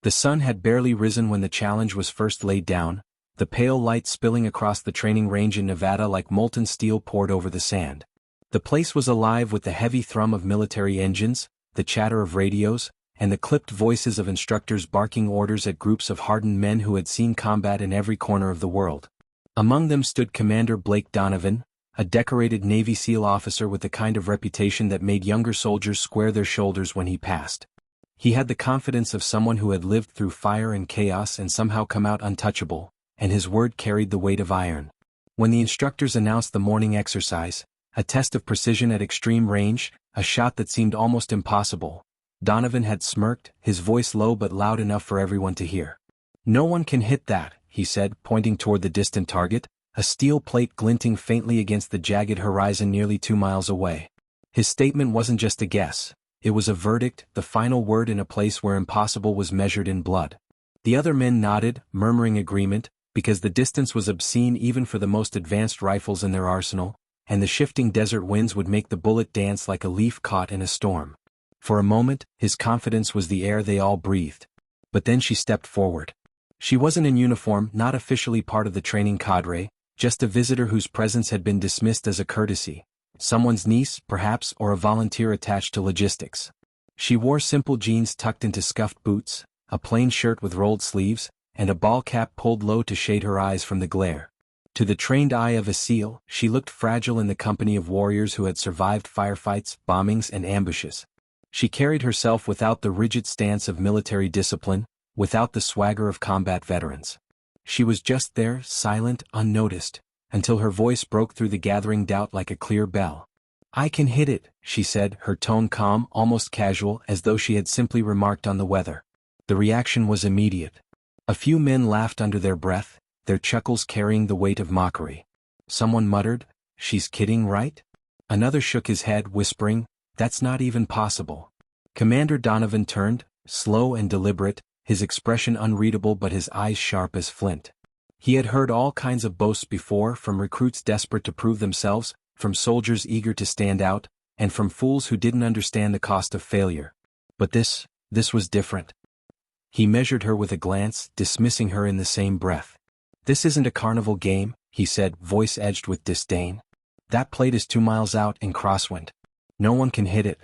The sun had barely risen when the challenge was first laid down, the pale light spilling across the training range in Nevada like molten steel poured over the sand. The place was alive with the heavy thrum of military engines, the chatter of radios, and the clipped voices of instructors barking orders at groups of hardened men who had seen combat in every corner of the world. Among them stood Commander Blake Donovan, a decorated Navy SEAL officer with the kind of reputation that made younger soldiers square their shoulders when he passed. He had the confidence of someone who had lived through fire and chaos and somehow come out untouchable, and his word carried the weight of iron. When the instructors announced the morning exercise, a test of precision at extreme range, a shot that seemed almost impossible, Donovan had smirked, his voice low but loud enough for everyone to hear. "No one can hit that," he said, pointing toward the distant target, a steel plate glinting faintly against the jagged horizon nearly 2 miles away. His statement wasn't just a guess. It was a verdict, the final word in a place where impossible was measured in blood. The other men nodded, murmuring agreement, because the distance was obscene even for the most advanced rifles in their arsenal, and the shifting desert winds would make the bullet dance like a leaf caught in a storm. For a moment, his confidence was the air they all breathed. But then she stepped forward. She wasn't in uniform, not officially part of the training cadre, just a visitor whose presence had been dismissed as a courtesy. Someone's niece, perhaps, or a volunteer attached to logistics. She wore simple jeans tucked into scuffed boots, a plain shirt with rolled sleeves, and a ball cap pulled low to shade her eyes from the glare. To the trained eye of a SEAL, she looked fragile in the company of warriors who had survived firefights, bombings, and ambushes. She carried herself without the rigid stance of military discipline, without the swagger of combat veterans. She was just there, silent, unnoticed, until her voice broke through the gathering doubt like a clear bell. "I can hit it," she said, her tone calm, almost casual, as though she had simply remarked on the weather. The reaction was immediate. A few men laughed under their breath, their chuckles carrying the weight of mockery. Someone muttered, "She's kidding, right?" Another shook his head, whispering, "That's not even possible." Commander Donovan turned, slow and deliberate, his expression unreadable but his eyes sharp as flint. He had heard all kinds of boasts before, from recruits desperate to prove themselves, from soldiers eager to stand out, and from fools who didn't understand the cost of failure. But this was different. He measured her with a glance, dismissing her in the same breath. "This isn't a carnival game," he said, voice edged with disdain. "That plate is 2 miles out in crosswind. No one can hit it."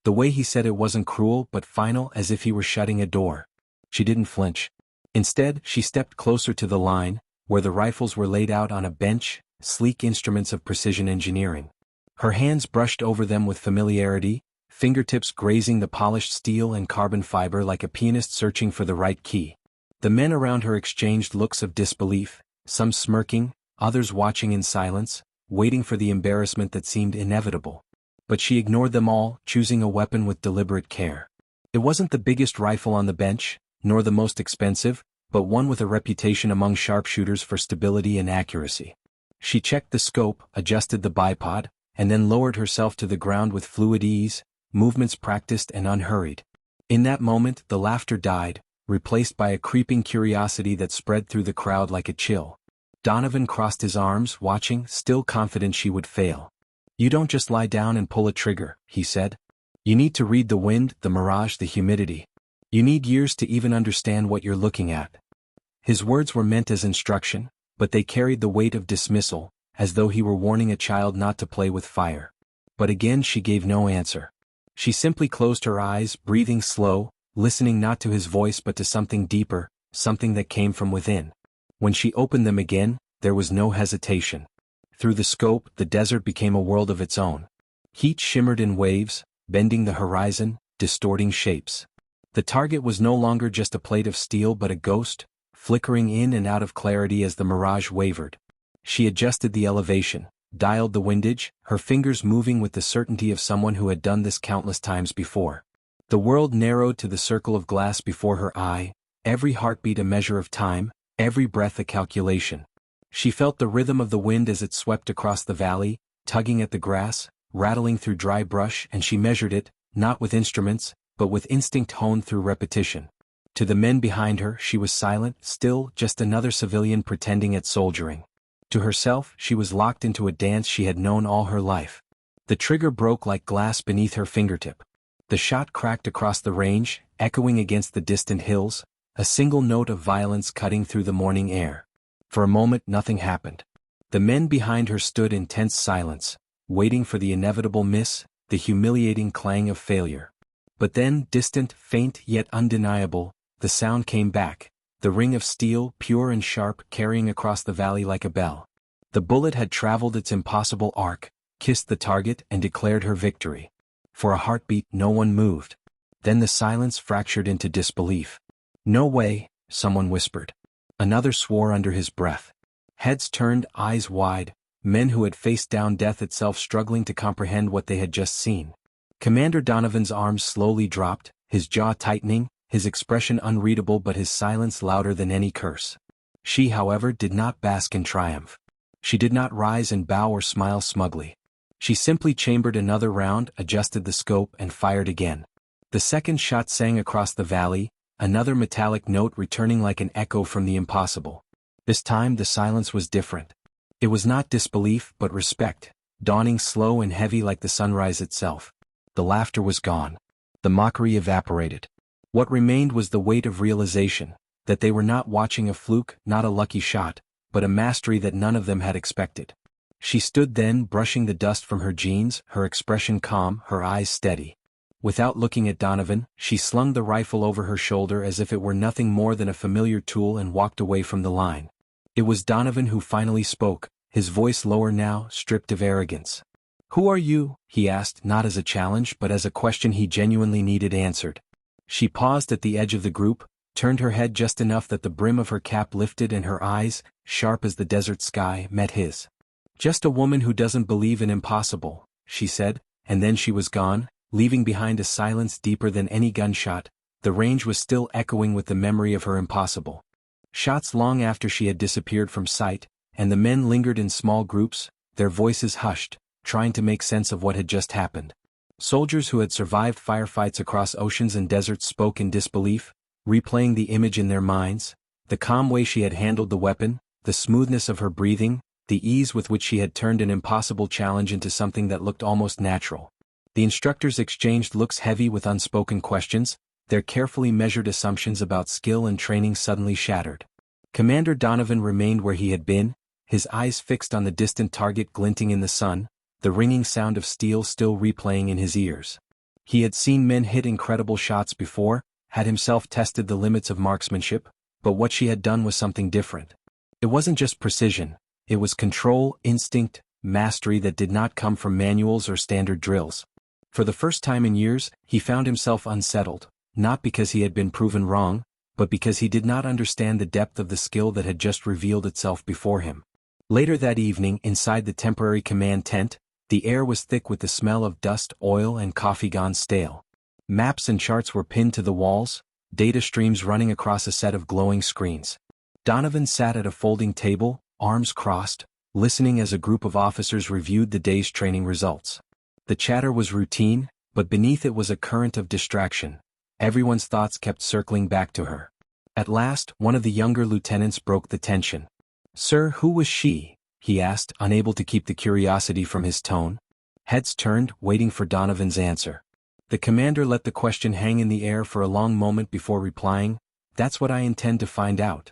The way he said it wasn't cruel but final, as if he were shutting a door. She didn't flinch. Instead, she stepped closer to the line, where the rifles were laid out on a bench, sleek instruments of precision engineering. Her hands brushed over them with familiarity, fingertips grazing the polished steel and carbon fiber like a pianist searching for the right key. The men around her exchanged looks of disbelief, some smirking, others watching in silence, waiting for the embarrassment that seemed inevitable. But she ignored them all, choosing a weapon with deliberate care. It wasn't the biggest rifle on the bench, nor the most expensive, but one with a reputation among sharpshooters for stability and accuracy. She checked the scope, adjusted the bipod, and then lowered herself to the ground with fluid ease, movements practiced and unhurried. In that moment, the laughter died, replaced by a creeping curiosity that spread through the crowd like a chill. Donovan crossed his arms, watching, still confident she would fail. "You don't just lie down and pull a trigger," he said. "You need to read the wind, the mirage, the humidity. You need years to even understand what you're looking at." His words were meant as instruction, but they carried the weight of dismissal, as though he were warning a child not to play with fire. But again she gave no answer. She simply closed her eyes, breathing slow, listening not to his voice but to something deeper, something that came from within. When she opened them again, there was no hesitation. Through the scope, the desert became a world of its own. Heat shimmered in waves, bending the horizon, distorting shapes. The target was no longer just a plate of steel but a ghost, flickering in and out of clarity as the mirage wavered. She adjusted the elevation, dialed the windage, her fingers moving with the certainty of someone who had done this countless times before. The world narrowed to the circle of glass before her eye, every heartbeat a measure of time, every breath a calculation. She felt the rhythm of the wind as it swept across the valley, tugging at the grass, rattling through dry brush, and she measured it, not with instruments, but with instinct honed through repetition. To the men behind her, she was silent, still, just another civilian pretending at soldiering. To herself, she was locked into a dance she had known all her life. The trigger broke like glass beneath her fingertip. The shot cracked across the range, echoing against the distant hills, a single note of violence cutting through the morning air. For a moment nothing happened. The men behind her stood in tense silence, waiting for the inevitable miss, the humiliating clang of failure. But then, distant, faint yet undeniable, the sound came back, the ring of steel, pure and sharp, carrying across the valley like a bell. The bullet had traveled its impossible arc, kissed the target and declared her victory. For a heartbeat no one moved. Then the silence fractured into disbelief. "No way," someone whispered. Another swore under his breath. Heads turned, eyes wide, men who had faced down death itself struggling to comprehend what they had just seen. Commander Donovan's arms slowly dropped, his jaw tightening, his expression unreadable but his silence louder than any curse. She, however, did not bask in triumph. She did not rise and bow or smile smugly. She simply chambered another round, adjusted the scope, and fired again. The second shot sang across the valley, another metallic note returning like an echo from the impossible. This time the silence was different. It was not disbelief but respect, dawning slow and heavy like the sunrise itself. The laughter was gone. The mockery evaporated. What remained was the weight of realization, that they were not watching a fluke, not a lucky shot, but a mastery that none of them had expected. She stood then, brushing the dust from her jeans, her expression calm, her eyes steady. Without looking at Donovan, she slung the rifle over her shoulder as if it were nothing more than a familiar tool and walked away from the line. It was Donovan who finally spoke, his voice lower now, stripped of arrogance. "Who are you?" he asked, not as a challenge but as a question he genuinely needed answered. She paused at the edge of the group, turned her head just enough that the brim of her cap lifted and her eyes, sharp as the desert sky, met his. "Just a woman who doesn't believe in impossible," she said, and then she was gone, leaving behind a silence deeper than any gunshot. The range was still echoing with the memory of her impossible. Shots long after she had disappeared from sight, and the men lingered in small groups, their voices hushed, trying to make sense of what had just happened. Soldiers who had survived firefights across oceans and deserts spoke in disbelief, replaying the image in their minds, the calm way she had handled the weapon, the smoothness of her breathing, the ease with which she had turned an impossible challenge into something that looked almost natural. The instructors exchanged looks heavy with unspoken questions, their carefully measured assumptions about skill and training suddenly shattered. Commander Donovan remained where he had been, his eyes fixed on the distant target glinting in the sun, the ringing sound of steel still replaying in his ears. He had seen men hit incredible shots before, had himself tested the limits of marksmanship, but what she had done was something different. It wasn't just precision, it was control, instinct, mastery that did not come from manuals or standard drills. For the first time in years, he found himself unsettled, not because he had been proven wrong, but because he did not understand the depth of the skill that had just revealed itself before him. Later that evening, inside the temporary command tent, the air was thick with the smell of dust, oil, and coffee gone stale. Maps and charts were pinned to the walls, data streams running across a set of glowing screens. Donovan sat at a folding table, arms crossed, listening as a group of officers reviewed the day's training results. The chatter was routine, but beneath it was a current of distraction. Everyone's thoughts kept circling back to her. At last, one of the younger lieutenants broke the tension. "Sir, who was she?" he asked, unable to keep the curiosity from his tone. Heads turned, waiting for Donovan's answer. The commander let the question hang in the air for a long moment before replying, "That's what I intend to find out."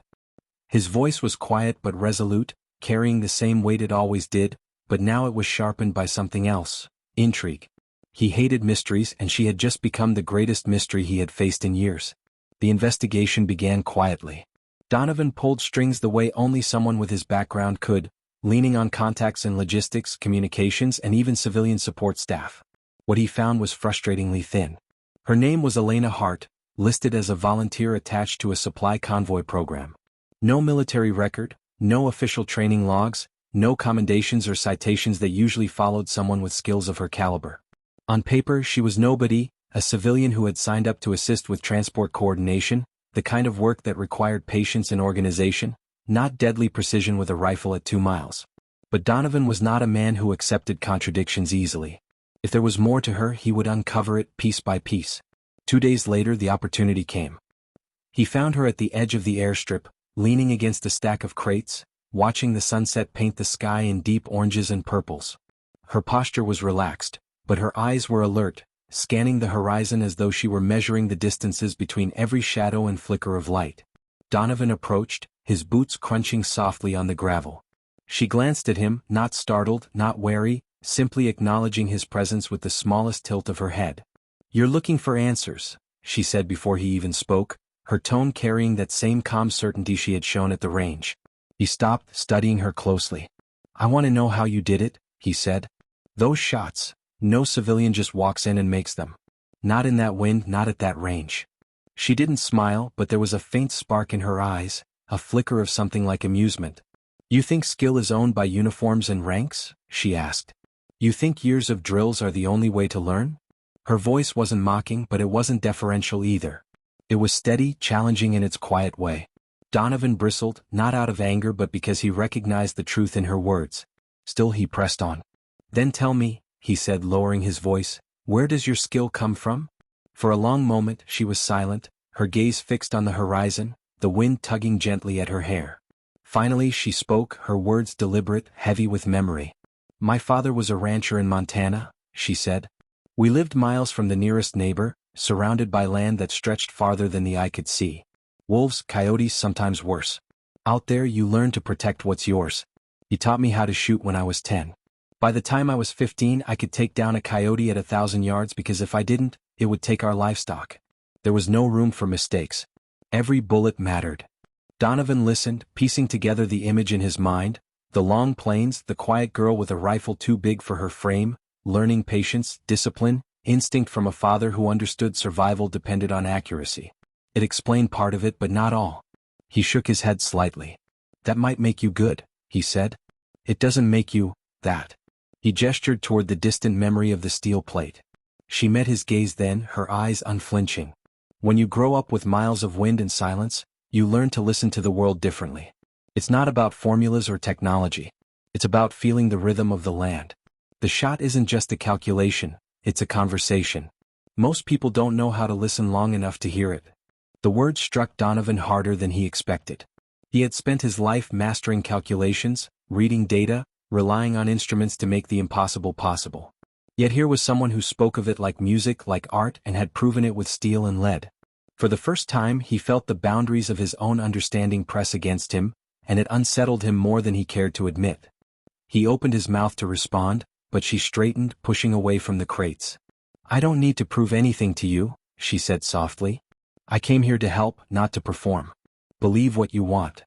His voice was quiet but resolute, carrying the same weight it always did, but now it was sharpened by something else, intrigue. He hated mysteries, and she had just become the greatest mystery he had faced in years. The investigation began quietly. Donovan pulled strings the way only someone with his background could, leaning on contacts in logistics, communications, and even civilian support staff. What he found was frustratingly thin. Her name was Elena Hart, listed as a volunteer attached to a supply convoy program. No military record, no official training logs, no commendations or citations that usually followed someone with skills of her caliber. On paper, she was nobody, a civilian who had signed up to assist with transport coordination, the kind of work that required patience and organization, not deadly precision with a rifle at 2 miles. But Donovan was not a man who accepted contradictions easily. If there was more to her, he would uncover it piece by piece. 2 days later, the opportunity came. He found her at the edge of the airstrip, leaning against a stack of crates, watching the sunset paint the sky in deep oranges and purples. Her posture was relaxed, but her eyes were alert, scanning the horizon as though she were measuring the distances between every shadow and flicker of light. Donovan approached, his boots crunching softly on the gravel. She glanced at him, not startled, not wary, simply acknowledging his presence with the smallest tilt of her head. "You're looking for answers," she said before he even spoke, her tone carrying that same calm certainty she had shown at the range. He stopped, studying her closely. "I want to know how you did it," he said. "Those shots, no civilian just walks in and makes them. Not in that wind, not at that range." She didn't smile, but there was a faint spark in her eyes, a flicker of something like amusement. "You think skill is owned by uniforms and ranks?" she asked. "You think years of drills are the only way to learn?" Her voice wasn't mocking, but it wasn't deferential either. It was steady, challenging in its quiet way. Donovan bristled, not out of anger but because he recognized the truth in her words. Still he pressed on. "Then tell me," he said, lowering his voice, "where does your skill come from?" For a long moment she was silent, her gaze fixed on the horizon, the wind tugging gently at her hair. Finally she spoke, her words deliberate, heavy with memory. "My father was a rancher in Montana," she said. "We lived miles from the nearest neighbor, surrounded by land that stretched farther than the eye could see. Wolves, coyotes, sometimes worse. Out there you learn to protect what's yours. He taught me how to shoot when I was 10. By the time I was 15 I could take down a coyote at 1,000 yards because if I didn't, it would take our livestock. There was no room for mistakes. Every bullet mattered." Donovan listened, piecing together the image in his mind, the long plains, the quiet girl with a rifle too big for her frame, learning patience, discipline, instinct from a father who understood survival depended on accuracy. It explained part of it but not all. He shook his head slightly. "That might make you good," he said. "It doesn't make you that." He gestured toward the distant memory of the steel plate. She met his gaze then, her eyes unflinching. "When you grow up with miles of wind and silence, you learn to listen to the world differently. It's not about formulas or technology. It's about feeling the rhythm of the land. The shot isn't just a calculation, it's a conversation. Most people don't know how to listen long enough to hear it." The words struck Donovan harder than he expected. He had spent his life mastering calculations, reading data, relying on instruments to make the impossible possible. Yet here was someone who spoke of it like music, like art, and had proven it with steel and lead. For the first time he felt the boundaries of his own understanding press against him, and it unsettled him more than he cared to admit. He opened his mouth to respond, but she straightened, pushing away from the crates. "I don't need to prove anything to you," she said softly. "I came here to help, not to perform. Believe what you want."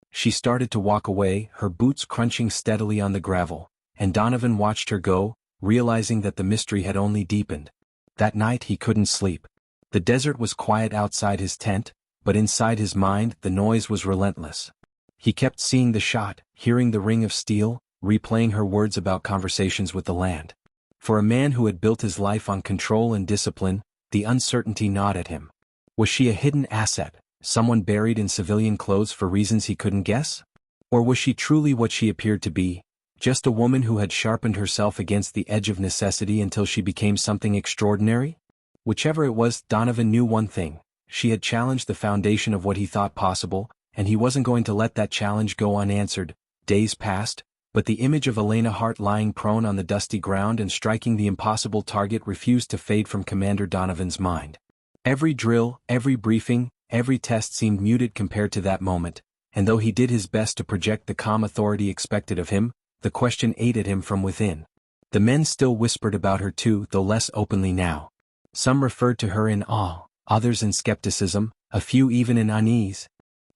She started to walk away, her boots crunching steadily on the gravel, and Donovan watched her go, realizing that the mystery had only deepened. That night he couldn't sleep. The desert was quiet outside his tent, but inside his mind the noise was relentless. He kept seeing the shot, hearing the ring of steel, replaying her words about conversations with the land. For a man who had built his life on control and discipline, the uncertainty gnawed at him. Was she a hidden asset, someone buried in civilian clothes for reasons he couldn't guess? Or was she truly what she appeared to be, just a woman who had sharpened herself against the edge of necessity until she became something extraordinary? Whichever it was, Donovan knew one thing: she had challenged the foundation of what he thought possible, and he wasn't going to let that challenge go unanswered. Days passed, but the image of Elena Hart lying prone on the dusty ground and striking the impossible target refused to fade from Commander Donovan's mind. Every drill, every briefing, every test seemed muted compared to that moment, and though he did his best to project the calm authority expected of him, the question ate at him from within. The men still whispered about her too, though less openly now. Some referred to her in awe, others in skepticism, a few even in unease.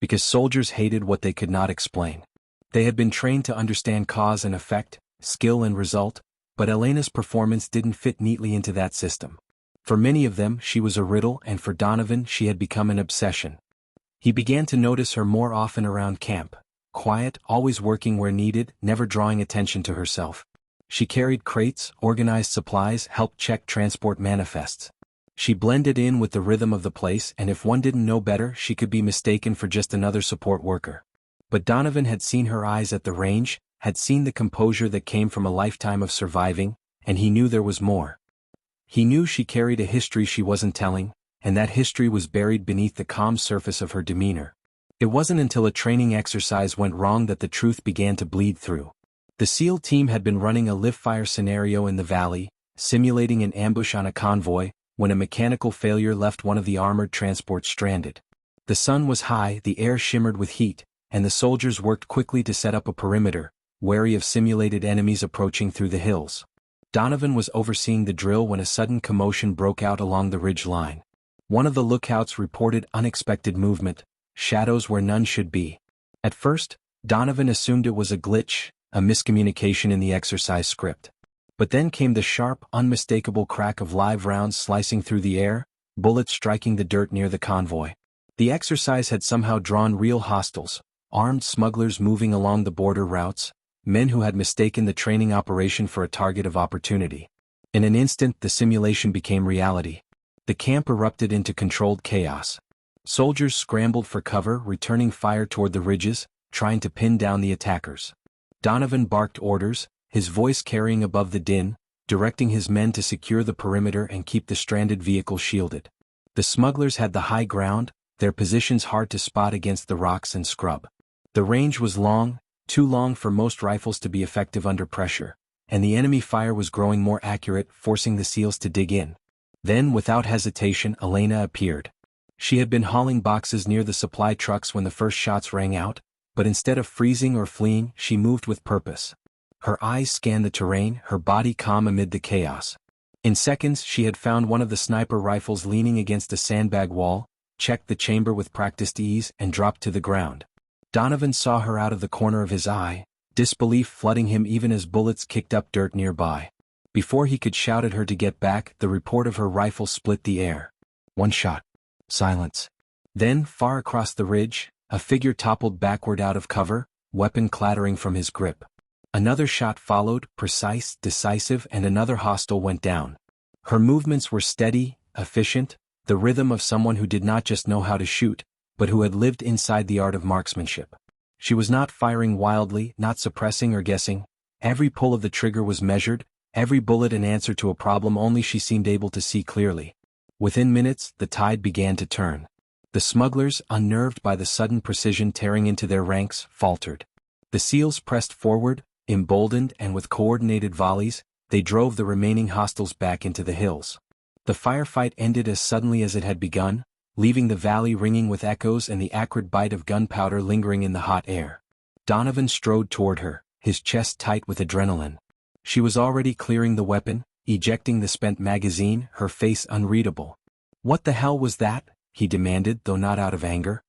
Because soldiers hated what they could not explain. They had been trained to understand cause and effect, skill and result, but Elena's performance didn't fit neatly into that system. For many of them she was a riddle, and for Donovan she had become an obsession. He began to notice her more often around camp, quiet, always working where needed, never drawing attention to herself. She carried crates, organized supplies, helped check transport manifests. She blended in with the rhythm of the place, and if one didn't know better she could be mistaken for just another support worker. But Donovan had seen her eyes at the range, had seen the composure that came from a lifetime of surviving, and he knew there was more. He knew she carried a history she wasn't telling, and that history was buried beneath the calm surface of her demeanor. It wasn't until a training exercise went wrong that the truth began to bleed through. The SEAL team had been running a live-fire scenario in the valley, simulating an ambush on a convoy, when a mechanical failure left one of the armored transports stranded. The sun was high, the air shimmered with heat, and the soldiers worked quickly to set up a perimeter, wary of simulated enemies approaching through the hills. Donovan was overseeing the drill when a sudden commotion broke out along the ridge line. One of the lookouts reported unexpected movement, shadows where none should be. At first, Donovan assumed it was a glitch, a miscommunication in the exercise script. But then came the sharp, unmistakable crack of live rounds slicing through the air, bullets striking the dirt near the convoy. The exercise had somehow drawn real hostiles, armed smugglers moving along the border routes, men who had mistaken the training operation for a target of opportunity. In an instant, the simulation became reality. The camp erupted into controlled chaos. Soldiers scrambled for cover, returning fire toward the ridges, trying to pin down the attackers. Donovan barked orders, his voice carrying above the din, directing his men to secure the perimeter and keep the stranded vehicles shielded. The smugglers had the high ground, their positions hard to spot against the rocks and scrub. The range was long, too long for most rifles to be effective under pressure, and the enemy fire was growing more accurate, forcing the SEALs to dig in. Then, without hesitation, Elena appeared. She had been hauling boxes near the supply trucks when the first shots rang out, but instead of freezing or fleeing, she moved with purpose. Her eyes scanned the terrain, her body calm amid the chaos. In seconds, she had found one of the sniper rifles leaning against a sandbag wall, checked the chamber with practiced ease, and dropped to the ground. Donovan saw her out of the corner of his eye, disbelief flooding him even as bullets kicked up dirt nearby. Before he could shout at her to get back, the report of her rifle split the air. One shot. Silence. Then, far across the ridge, a figure toppled backward out of cover, weapon clattering from his grip. Another shot followed, precise, decisive, and another hostile went down. Her movements were steady, efficient, the rhythm of someone who did not just know how to shoot, but who had lived inside the art of marksmanship. She was not firing wildly, not suppressing or guessing. Every pull of the trigger was measured, every bullet an answer to a problem only she seemed able to see clearly. Within minutes, the tide began to turn. The smugglers, unnerved by the sudden precision tearing into their ranks, faltered. The SEALs pressed forward, emboldened, and with coordinated volleys, they drove the remaining hostiles back into the hills. The firefight ended as suddenly as it had begun, leaving the valley ringing with echoes and the acrid bite of gunpowder lingering in the hot air. Donovan strode toward her, his chest tight with adrenaline. She was already clearing the weapon, ejecting the spent magazine, her face unreadable. "What the hell was that?" he demanded, though not out of anger.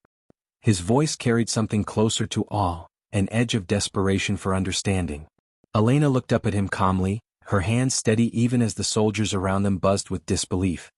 His voice carried something closer to awe, an edge of desperation for understanding. Elena looked up at him calmly, her hands steady even as the soldiers around them buzzed with disbelief.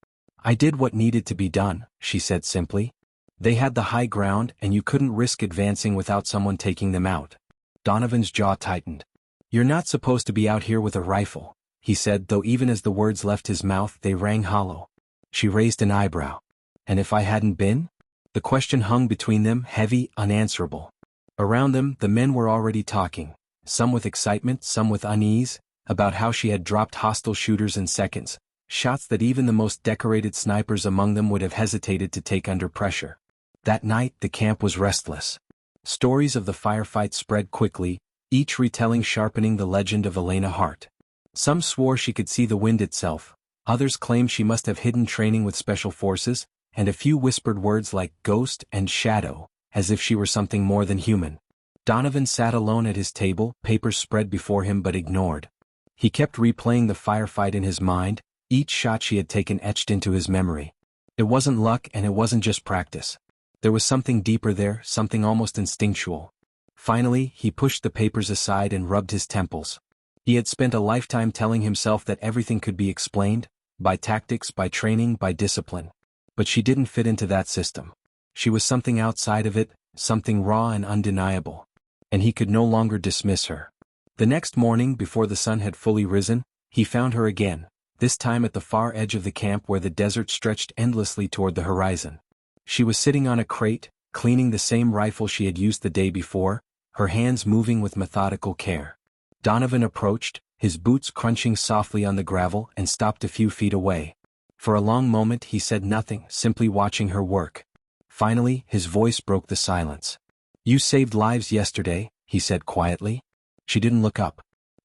"I did what needed to be done," she said simply. "They had the high ground and you couldn't risk advancing without someone taking them out." Donovan's jaw tightened. "You're not supposed to be out here with a rifle," he said, though even as the words left his mouth they rang hollow. She raised an eyebrow. "And if I hadn't been?" The question hung between them, heavy, unanswerable. Around them, the men were already talking, some with excitement, some with unease, about how she had dropped hostile shooters in seconds, shots that even the most decorated snipers among them would have hesitated to take under pressure. That night, the camp was restless. Stories of the firefight spread quickly, each retelling sharpening the legend of Elena Hart. Some swore she could see the wind itself, others claimed she must have hidden training with special forces, and a few whispered words like ghost and shadow, as if she were something more than human. Donovan sat alone at his table, papers spread before him but ignored. He kept replaying the firefight in his mind, each shot she had taken etched into his memory. It wasn't luck and it wasn't just practice. There was something deeper there, something almost instinctual. Finally, he pushed the papers aside and rubbed his temples. He had spent a lifetime telling himself that everything could be explained, by tactics, by training, by discipline. But she didn't fit into that system. She was something outside of it, something raw and undeniable. And he could no longer dismiss her. The next morning, before the sun had fully risen, he found her again, this time at the far edge of the camp where the desert stretched endlessly toward the horizon. She was sitting on a crate, cleaning the same rifle she had used the day before, her hands moving with methodical care. Donovan approached, his boots crunching softly on the gravel, and stopped a few feet away. For a long moment he said nothing, simply watching her work. Finally, his voice broke the silence. "You saved lives yesterday," he said quietly. She didn't look up.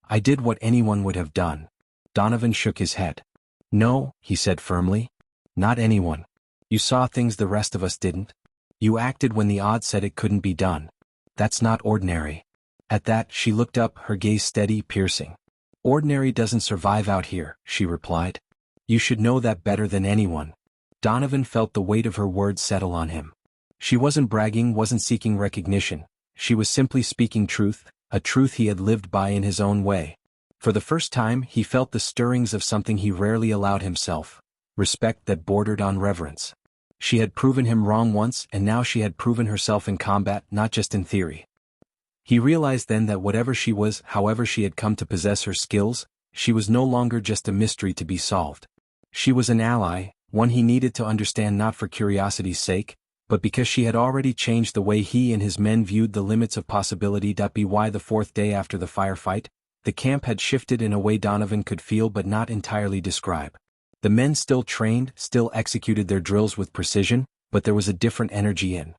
"I did what anyone would have done." Donovan shook his head. No, he said firmly. Not anyone. You saw things the rest of us didn't. You acted when the odds said it couldn't be done. That's not ordinary. At that, she looked up, her gaze steady, piercing. Ordinary doesn't survive out here, she replied. You should know that better than anyone. Donovan felt the weight of her words settle on him. She wasn't bragging, wasn't seeking recognition. She was simply speaking truth, a truth he had lived by in his own way. For the first time, he felt the stirrings of something he rarely allowed himself, respect that bordered on reverence. She had proven him wrong once, and now she had proven herself in combat, not just in theory. He realized then that whatever she was, however she had come to possess her skills, she was no longer just a mystery to be solved. She was an ally, one he needed to understand not for curiosity's sake, but because she had already changed the way he and his men viewed the limits of possibility. By the fourth day after the firefight, the camp had shifted in a way Donovan could feel but not entirely describe. The men still trained, still executed their drills with precision, but there was a different energy in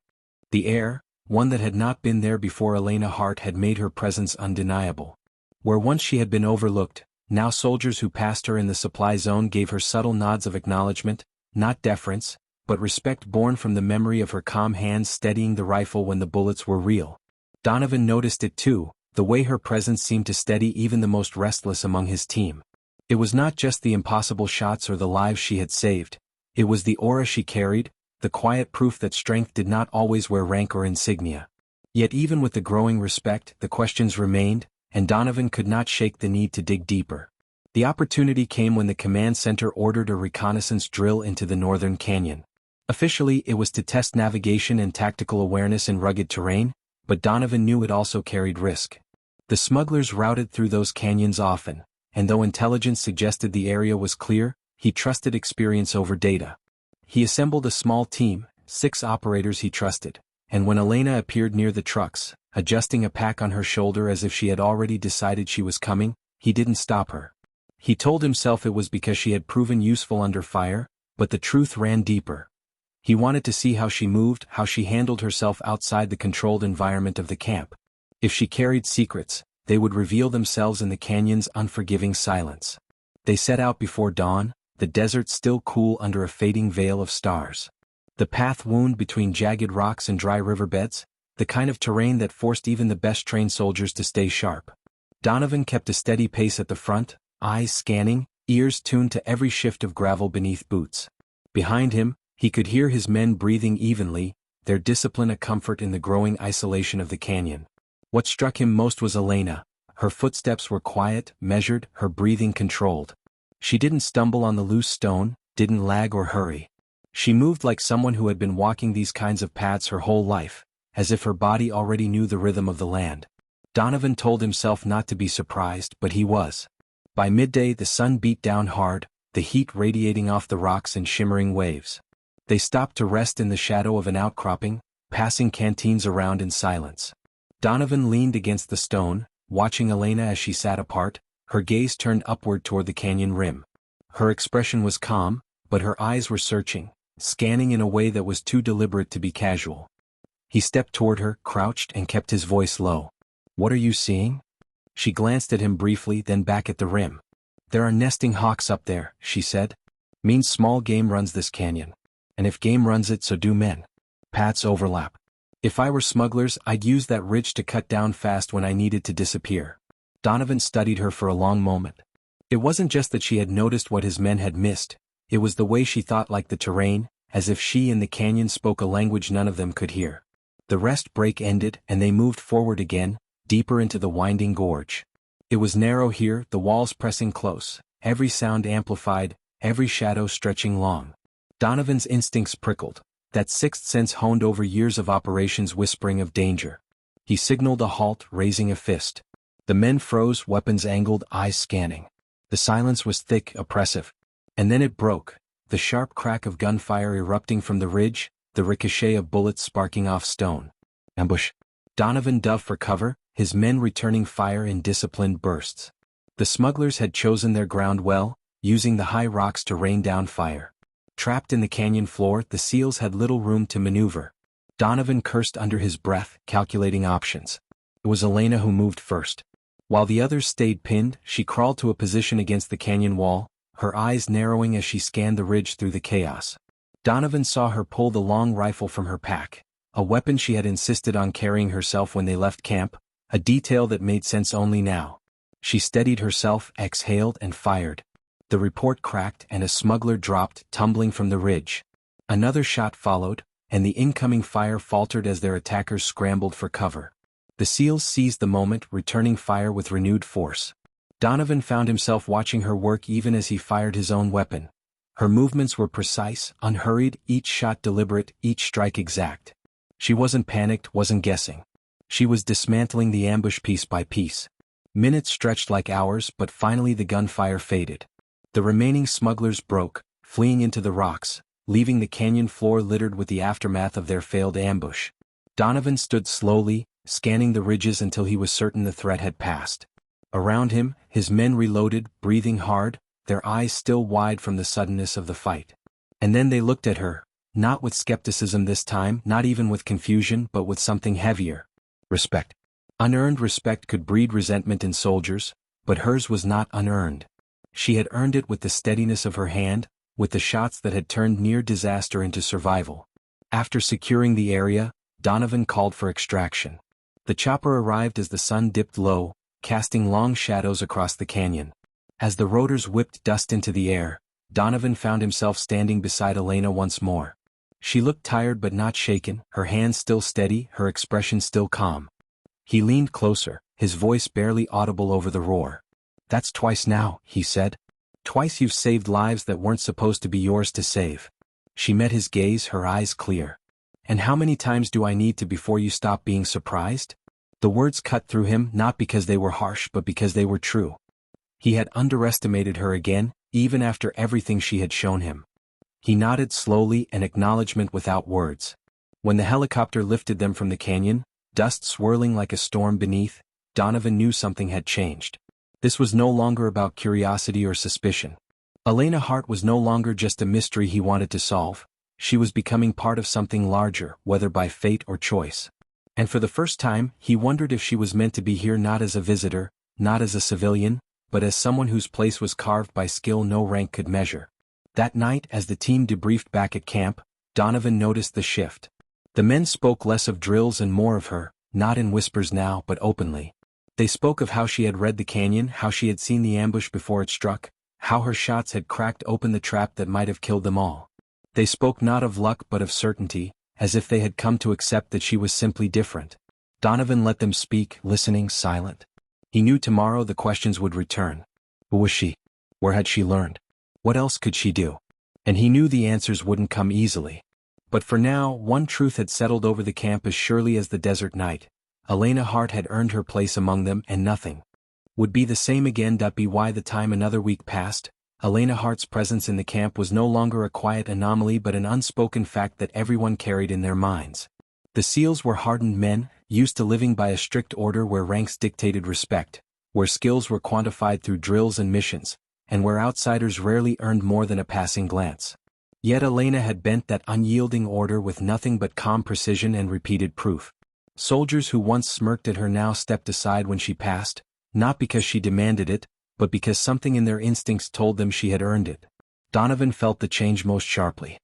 the air, one that had not been there before. Elena Hart had made her presence undeniable. Where once she had been overlooked, now soldiers who passed her in the supply zone gave her subtle nods of acknowledgement, not deference, but respect born from the memory of her calm hands steadying the rifle when the bullets were real. Donovan noticed it too, the way her presence seemed to steady even the most restless among his team. It was not just the impossible shots or the lives she had saved, it was the aura she carried, the quiet proof that strength did not always wear rank or insignia. Yet even with the growing respect, the questions remained, and Donovan could not shake the need to dig deeper. The opportunity came when the command center ordered a reconnaissance drill into the northern canyon. Officially, it was to test navigation and tactical awareness in rugged terrain, but Donovan knew it also carried risk. The smugglers routed through those canyons often, and though intelligence suggested the area was clear, he trusted experience over data. He assembled a small team, 6 operators he trusted, and when Elena appeared near the trucks, adjusting a pack on her shoulder as if she had already decided she was coming, he didn't stop her. He told himself it was because she had proven useful under fire, but the truth ran deeper. He wanted to see how she moved, how she handled herself outside the controlled environment of the camp. If she carried secrets, they would reveal themselves in the canyon's unforgiving silence. They set out before dawn, the desert still cool under a fading veil of stars. The path wound between jagged rocks and dry riverbeds, the kind of terrain that forced even the best-trained soldiers to stay sharp. Donovan kept a steady pace at the front, eyes scanning, ears tuned to every shift of gravel beneath boots. Behind him, he could hear his men breathing evenly, their discipline a comfort in the growing isolation of the canyon. What struck him most was Elena. Her footsteps were quiet, measured, her breathing controlled. She didn't stumble on the loose stone, didn't lag or hurry. She moved like someone who had been walking these kinds of paths her whole life, as if her body already knew the rhythm of the land. Donovan told himself not to be surprised, but he was. By midday the sun beat down hard, the heat radiating off the rocks in shimmering waves. They stopped to rest in the shadow of an outcropping, passing canteens around in silence. Donovan leaned against the stone, watching Elena as she sat apart, her gaze turned upward toward the canyon rim. Her expression was calm, but her eyes were searching, scanning in a way that was too deliberate to be casual. He stepped toward her, crouched and kept his voice low. "What are you seeing?" She glanced at him briefly, then back at the rim. "There are nesting hawks up there," she said. "Means small game runs this canyon. And if game runs it, so do men. Paths overlap. If I were smugglers, I'd use that ridge to cut down fast when I needed to disappear." Donovan studied her for a long moment. It wasn't just that she had noticed what his men had missed, it was the way she thought, like the terrain, as if she and the canyon spoke a language none of them could hear. The rest break ended and they moved forward again, deeper into the winding gorge. It was narrow here, the walls pressing close, every sound amplified, every shadow stretching long. Donovan's instincts prickled, that sixth sense honed over years of operations whispering of danger. He signaled a halt, raising a fist. The men froze, weapons angled, eyes scanning. The silence was thick, oppressive. And then it broke, the sharp crack of gunfire erupting from the ridge, the ricochet of bullets sparking off stone. Ambush. Donovan dove for cover, his men returning fire in disciplined bursts. The smugglers had chosen their ground well, using the high rocks to rain down fire. Trapped in the canyon floor, the SEALs had little room to maneuver. Donovan cursed under his breath, calculating options. It was Elena who moved first. While the others stayed pinned, she crawled to a position against the canyon wall, her eyes narrowing as she scanned the ridge through the chaos. Donovan saw her pull the long rifle from her pack, a weapon she had insisted on carrying herself when they left camp, a detail that made sense only now. She steadied herself, exhaled, and fired. The report cracked and a smuggler dropped, tumbling from the ridge. Another shot followed, and the incoming fire faltered as their attackers scrambled for cover. The SEALs seized the moment, returning fire with renewed force. Donovan found himself watching her work even as he fired his own weapon. Her movements were precise, unhurried, each shot deliberate, each strike exact. She wasn't panicked, wasn't guessing. She was dismantling the ambush piece by piece. Minutes stretched like hours, but finally the gunfire faded. The remaining smugglers broke, fleeing into the rocks, leaving the canyon floor littered with the aftermath of their failed ambush. Donovan stood slowly, scanning the ridges until he was certain the threat had passed. Around him, his men reloaded, breathing hard, their eyes still wide from the suddenness of the fight. And then they looked at her, not with skepticism this time, not even with confusion, but with something heavier. Respect. Unearned respect could breed resentment in soldiers, but hers was not unearned. She had earned it with the steadiness of her hand, with the shots that had turned near disaster into survival. After securing the area, Donovan called for extraction. The chopper arrived as the sun dipped low, casting long shadows across the canyon. As the rotors whipped dust into the air, Donovan found himself standing beside Elena once more. She looked tired but not shaken, her hands still steady, her expression still calm. He leaned closer, his voice barely audible over the roar. "That's twice now," he said. "Twice you've saved lives that weren't supposed to be yours to save." She met his gaze, her eyes clear. "And how many times do I need to before you stop being surprised?" The words cut through him, not because they were harsh but because they were true. He had underestimated her again, even after everything she had shown him. He nodded slowly, an acknowledgement without words. When the helicopter lifted them from the canyon, dust swirling like a storm beneath, Donovan knew something had changed. This was no longer about curiosity or suspicion. Elena Hart was no longer just a mystery he wanted to solve. She was becoming part of something larger, whether by fate or choice. And for the first time, he wondered if she was meant to be here not as a visitor, not as a civilian, but as someone whose place was carved by skill no rank could measure. That night, as the team debriefed back at camp, Donovan noticed the shift. The men spoke less of drills and more of her, not in whispers now but openly. They spoke of how she had read the canyon, how she had seen the ambush before it struck, how her shots had cracked open the trap that might have killed them all. They spoke not of luck but of certainty, as if they had come to accept that she was simply different. Donovan let them speak, listening, silent. He knew tomorrow the questions would return. Who was she? Where had she learned? What else could she do? And he knew the answers wouldn't come easily. But for now, one truth had settled over the camp as surely as the desert night. Elena Hart had earned her place among them, and nothing would be the same again. By the time another week passed, Elena Hart's presence in the camp was no longer a quiet anomaly but an unspoken fact that everyone carried in their minds. The SEALs were hardened men, used to living by a strict order where ranks dictated respect, where skills were quantified through drills and missions, and where outsiders rarely earned more than a passing glance. Yet Elena had bent that unyielding order with nothing but calm precision and repeated proof. Soldiers who once smirked at her now stepped aside when she passed, not because she demanded it, but because something in their instincts told them she had earned it. Donovan felt the change most sharply.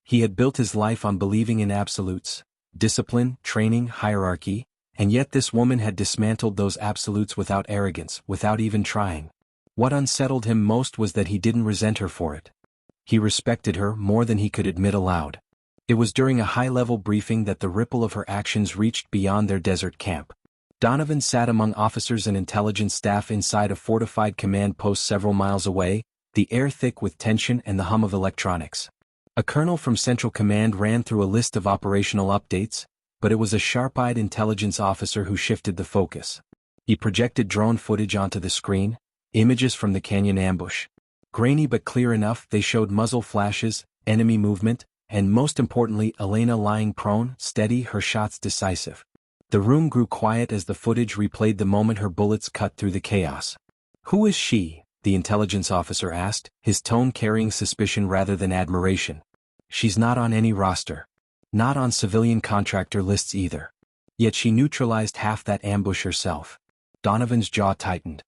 He had built his life on believing in absolutes, discipline, training, hierarchy, and yet this woman had dismantled those absolutes without arrogance, without even trying. What unsettled him most was that he didn't resent her for it. He respected her more than he could admit aloud. It was during a high-level briefing that the ripple of her actions reached beyond their desert camp. Donovan sat among officers and intelligence staff inside a fortified command post several miles away, the air thick with tension and the hum of electronics. A colonel from Central Command ran through a list of operational updates, but it was a sharp-eyed intelligence officer who shifted the focus. He projected drone footage onto the screen, images from the canyon ambush. Grainy but clear enough, they showed muzzle flashes, enemy movement, and most importantly Elena lying prone, steady, her shots decisive. The room grew quiet as the footage replayed the moment her bullets cut through the chaos. "Who is she?" the intelligence officer asked, his tone carrying suspicion rather than admiration. "She's not on any roster. Not on civilian contractor lists either. Yet she neutralized half that ambush herself. Donovan's jaw tightened.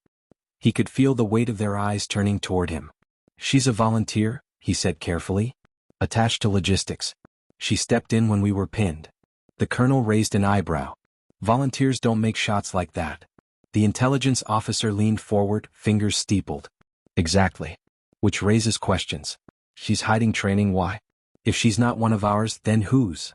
He could feel the weight of their eyes turning toward him. "She's a volunteer," he said carefully. "Attached to logistics. She stepped in when we were pinned." The colonel raised an eyebrow. "Volunteers don't make shots like that." The intelligence officer leaned forward, fingers steepled. "Exactly. Which raises questions. She's hiding training, why? If she's not one of ours, then whose?"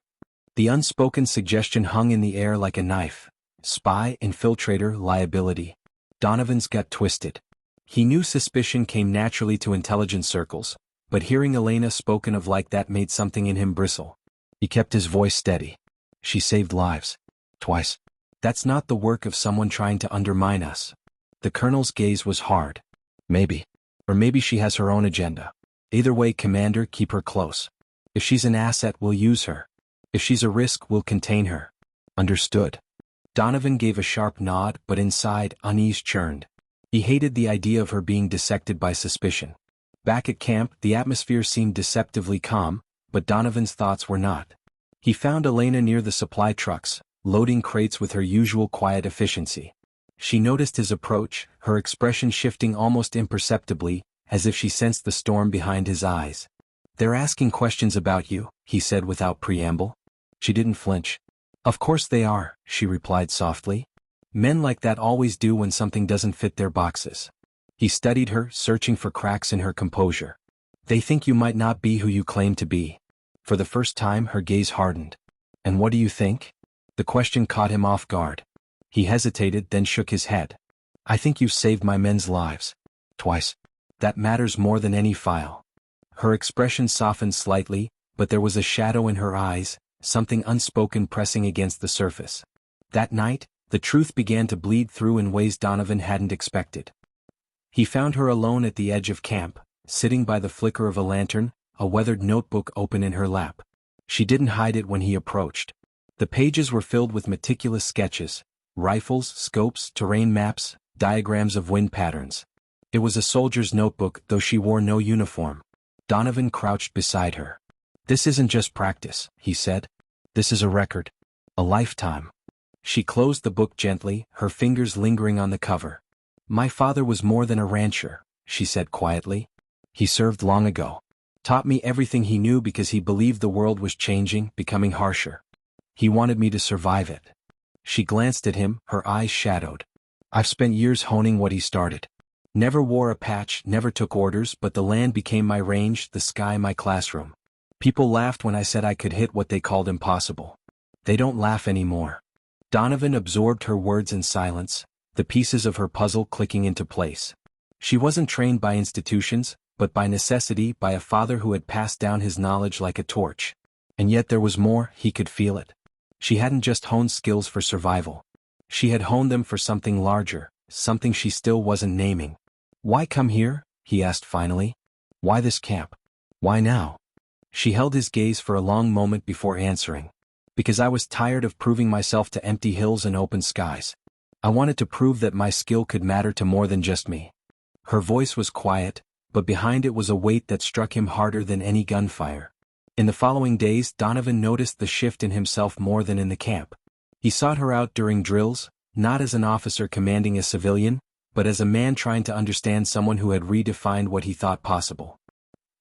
The unspoken suggestion hung in the air like a knife. Spy, infiltrator, liability. Donovan's gut twisted. He knew suspicion came naturally to intelligence circles, but hearing Elena spoken of like that made something in him bristle. He kept his voice steady. "She saved lives. Twice. That's not the work of someone trying to undermine us." The colonel's gaze was hard. "Maybe. Or maybe she has her own agenda. Either way, Commander, keep her close. If she's an asset, we'll use her. If she's a risk, we'll contain her." "Understood." Donovan gave a sharp nod, but inside, unease churned. He hated the idea of her being dissected by suspicion. Back at camp, the atmosphere seemed deceptively calm, but Donovan's thoughts were not. He found Elena near the supply trucks, loading crates with her usual quiet efficiency. She noticed his approach, her expression shifting almost imperceptibly, as if she sensed the storm behind his eyes. "They're asking questions about you," he said without preamble. She didn't flinch. "Of course they are," she replied softly. "Men like that always do when something doesn't fit their boxes." He studied her, searching for cracks in her composure. "They think you might not be who you claim to be." For the first time her gaze hardened. "And what do you think?" The question caught him off guard. He hesitated, then shook his head. "I think you've saved my men's lives. Twice. That matters more than any file." Her expression softened slightly, but there was a shadow in her eyes, something unspoken pressing against the surface. That night, the truth began to bleed through in ways Donovan hadn't expected. He found her alone at the edge of camp, sitting by the flicker of a lantern, a weathered notebook open in her lap. She didn't hide it when he approached. The pages were filled with meticulous sketches, rifles, scopes, terrain maps, diagrams of wind patterns. It was a soldier's notebook, though she wore no uniform. Donovan crouched beside her. "This isn't just practice," he said. "This is a record. A lifetime." She closed the book gently, her fingers lingering on the cover. "My father was more than a rancher," she said quietly. "He served long ago. Taught me everything he knew because he believed the world was changing, becoming harsher. He wanted me to survive it." She glanced at him, her eyes shadowed. "I've spent years honing what he started. Never wore a patch, never took orders, but the land became my range, the sky my classroom. People laughed when I said I could hit what they called impossible. They don't laugh anymore." Donovan absorbed her words in silence, the pieces of her puzzle clicking into place. She wasn't trained by institutions, but by necessity, by a father who had passed down his knowledge like a torch. And yet there was more, he could feel it. She hadn't just honed skills for survival. She had honed them for something larger, something she still wasn't naming. "Why come here?" he asked finally. "Why this camp? Why now?" She held his gaze for a long moment before answering. "Because I was tired of proving myself to empty hills and open skies. I wanted to prove that my skill could matter to more than just me." Her voice was quiet, but behind it was a weight that struck him harder than any gunfire. In the following days, Donovan noticed the shift in himself more than in the camp. He sought her out during drills, not as an officer commanding a civilian, but as a man trying to understand someone who had redefined what he thought possible.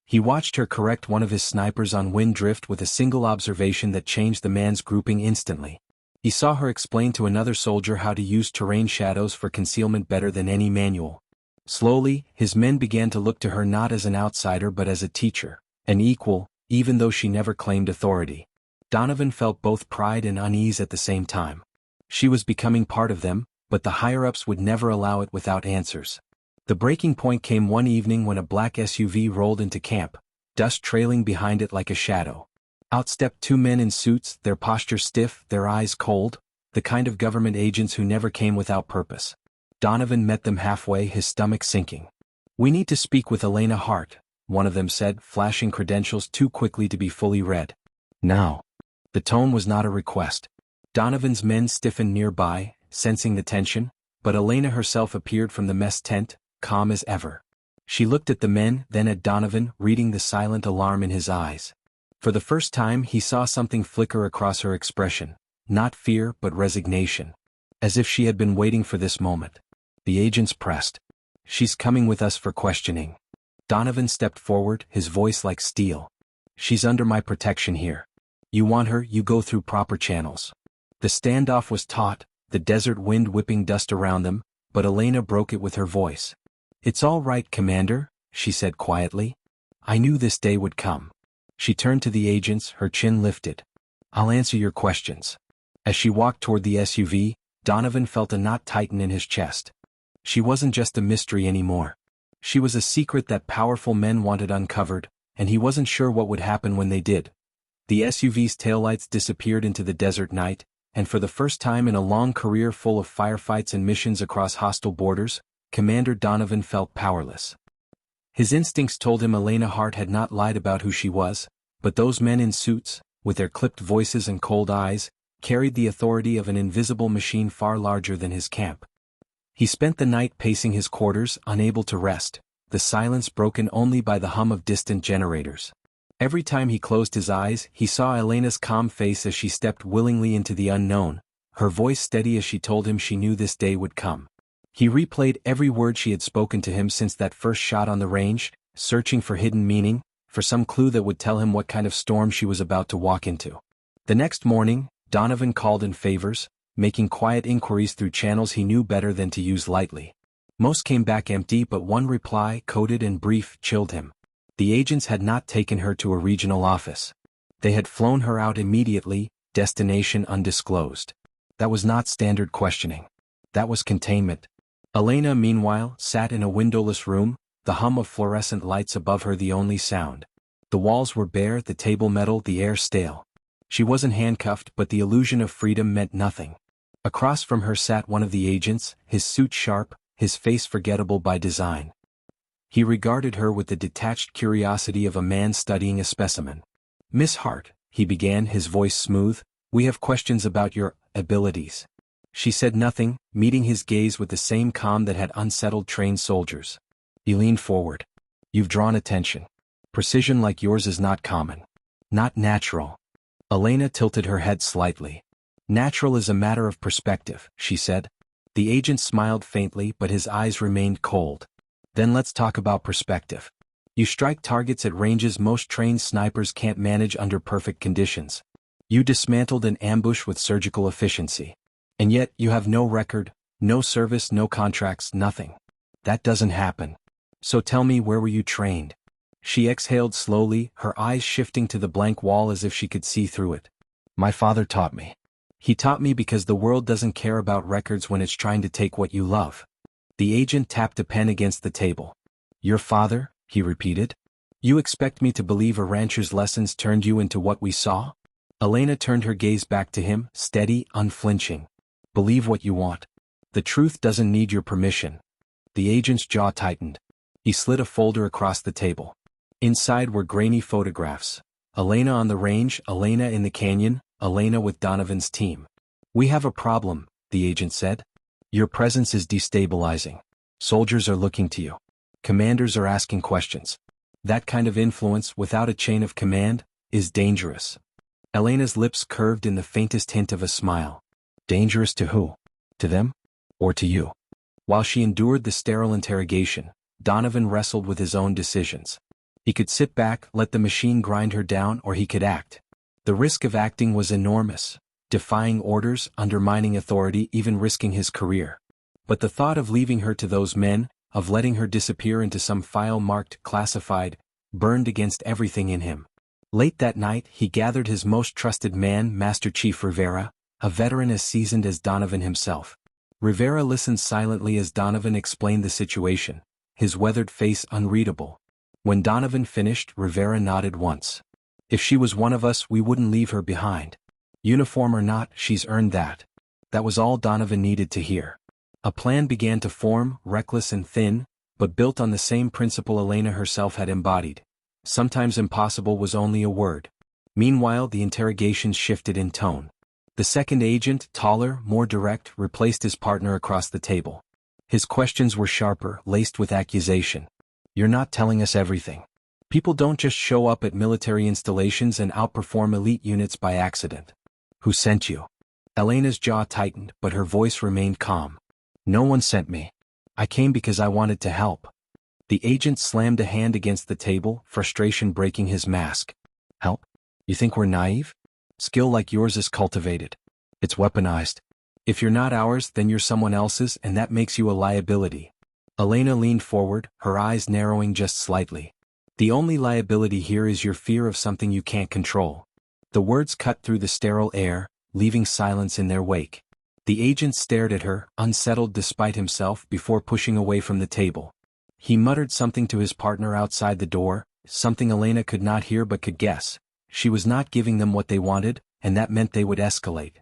He watched her correct one of his snipers on wind drift with a single observation that changed the man's grouping instantly. He saw her explain to another soldier how to use terrain shadows for concealment better than any manual. Slowly, his men began to look to her not as an outsider but as a teacher, an equal, even though she never claimed authority. Donovan felt both pride and unease at the same time. She was becoming part of them, but the higher-ups would never allow it without answers. The breaking point came one evening when a black SUV rolled into camp, dust trailing behind it like a shadow. Out stepped two men in suits, their posture stiff, their eyes cold, the kind of government agents who never came without purpose. Donovan met them halfway, his stomach sinking. "We need to speak with Elena Hart," one of them said, flashing credentials too quickly to be fully read. "Now." The tone was not a request. Donovan's men stiffened nearby, sensing the tension, but Elena herself appeared from the mess tent, calm as ever. She looked at the men, then at Donovan, reading the silent alarm in his eyes. For the first time he saw something flicker across her expression, not fear but resignation. as if she had been waiting for this moment. The agents pressed. "She's coming with us for questioning." Donovan stepped forward, his voice like steel. "She's under my protection here. You want her, you go through proper channels." The standoff was taut, the desert wind whipping dust around them, but Elena broke it with her voice. "It's all right, Commander," she said quietly. "I knew this day would come." She turned to the agents, her chin lifted. "I'll answer your questions." As she walked toward the SUV, Donovan felt a knot tighten in his chest. She wasn't just a mystery anymore. She was a secret that powerful men wanted uncovered, and he wasn't sure what would happen when they did. The SUV's taillights disappeared into the desert night, and for the first time in a long career full of firefights and missions across hostile borders, Commander Donovan felt powerless. His instincts told him Elena Hart had not lied about who she was, but those men in suits, with their clipped voices and cold eyes, carried the authority of an invisible machine far larger than his camp. He spent the night pacing his quarters, unable to rest, the silence broken only by the hum of distant generators. Every time he closed his eyes, he saw Elena's calm face as she stepped willingly into the unknown, her voice steady as she told him she knew this day would come. He replayed every word she had spoken to him since that first shot on the range, searching for hidden meaning, for some clue that would tell him what kind of storm she was about to walk into. The next morning, Donovan called in favors, making quiet inquiries through channels he knew better than to use lightly. Most came back empty, but one reply, coded and brief, chilled him. The agents had not taken her to a regional office. They had flown her out immediately, destination undisclosed. That was not standard questioning. That was containment. Elena, meanwhile, sat in a windowless room, the hum of fluorescent lights above her the only sound. The walls were bare, the table metal, the air stale. She wasn't handcuffed, but the illusion of freedom meant nothing. Across from her sat one of the agents, his suit sharp, his face forgettable by design. He regarded her with the detached curiosity of a man studying a specimen. "Miss Hart," he began, his voice smooth, "we have questions about your abilities." She said nothing, meeting his gaze with the same calm that had unsettled trained soldiers. He leaned forward. "You've drawn attention. Precision like yours is not common. Not natural." Elena tilted her head slightly. "Natural is a matter of perspective," she said. The agent smiled faintly, but his eyes remained cold. "Then let's talk about perspective. You strike targets at ranges most trained snipers can't manage under perfect conditions. You dismantled an ambush with surgical efficiency. And yet you have no record, no service, no contracts, nothing. That doesn't happen. So tell me, where were you trained?" She exhaled slowly, her eyes shifting to the blank wall as if she could see through it. "My father taught me. He taught me because the world doesn't care about records when it's trying to take what you love." The agent tapped a pen against the table. "Your father?" he repeated. "You expect me to believe a rancher's lessons turned you into what we saw?" Elena turned her gaze back to him, steady, unflinching. "Believe what you want. The truth doesn't need your permission." The agent's jaw tightened. He slid a folder across the table. Inside were grainy photographs. Elena on the range, Elena in the canyon, Elena with Donovan's team. "We have a problem," the agent said. "Your presence is destabilizing. Soldiers are looking to you. Commanders are asking questions. That kind of influence, without a chain of command, is dangerous." Elena's lips curved in the faintest hint of a smile. "Dangerous to who? To them? Or to you?" While she endured the sterile interrogation, Donovan wrestled with his own decisions. He could sit back, let the machine grind her down, or he could act. The risk of acting was enormous, defying orders, undermining authority, even risking his career. But the thought of leaving her to those men, of letting her disappear into some file marked classified, burned against everything in him. Late that night, he gathered his most trusted man, Master Chief Rivera, a veteran as seasoned as Donovan himself. Rivera listened silently as Donovan explained the situation, his weathered face unreadable. When Donovan finished, Rivera nodded once. "If she was one of us, we wouldn't leave her behind. Uniform or not, she's earned that." That was all Donovan needed to hear. A plan began to form, reckless and thin, but built on the same principle Elena herself had embodied. Sometimes impossible was only a word. Meanwhile, the interrogations shifted in tone. The second agent, taller, more direct, replaced his partner across the table. His questions were sharper, laced with accusation. "You're not telling us everything. People don't just show up at military installations and outperform elite units by accident. Who sent you? Elena's jaw tightened, but her voice remained calm. No one sent me. I came because I wanted to help. The agent slammed a hand against the table, frustration breaking his mask. Help? You think we're naive? Skill like yours is cultivated. It's weaponized. If you're not ours, then you're someone else's, and that makes you a liability. Elena leaned forward, her eyes narrowing just slightly. The only liability here is your fear of something you can't control. The words cut through the sterile air, leaving silence in their wake. The agent stared at her, unsettled despite himself, before pushing away from the table. He muttered something to his partner outside the door, something Elena could not hear but could guess. She was not giving them what they wanted, and that meant they would escalate.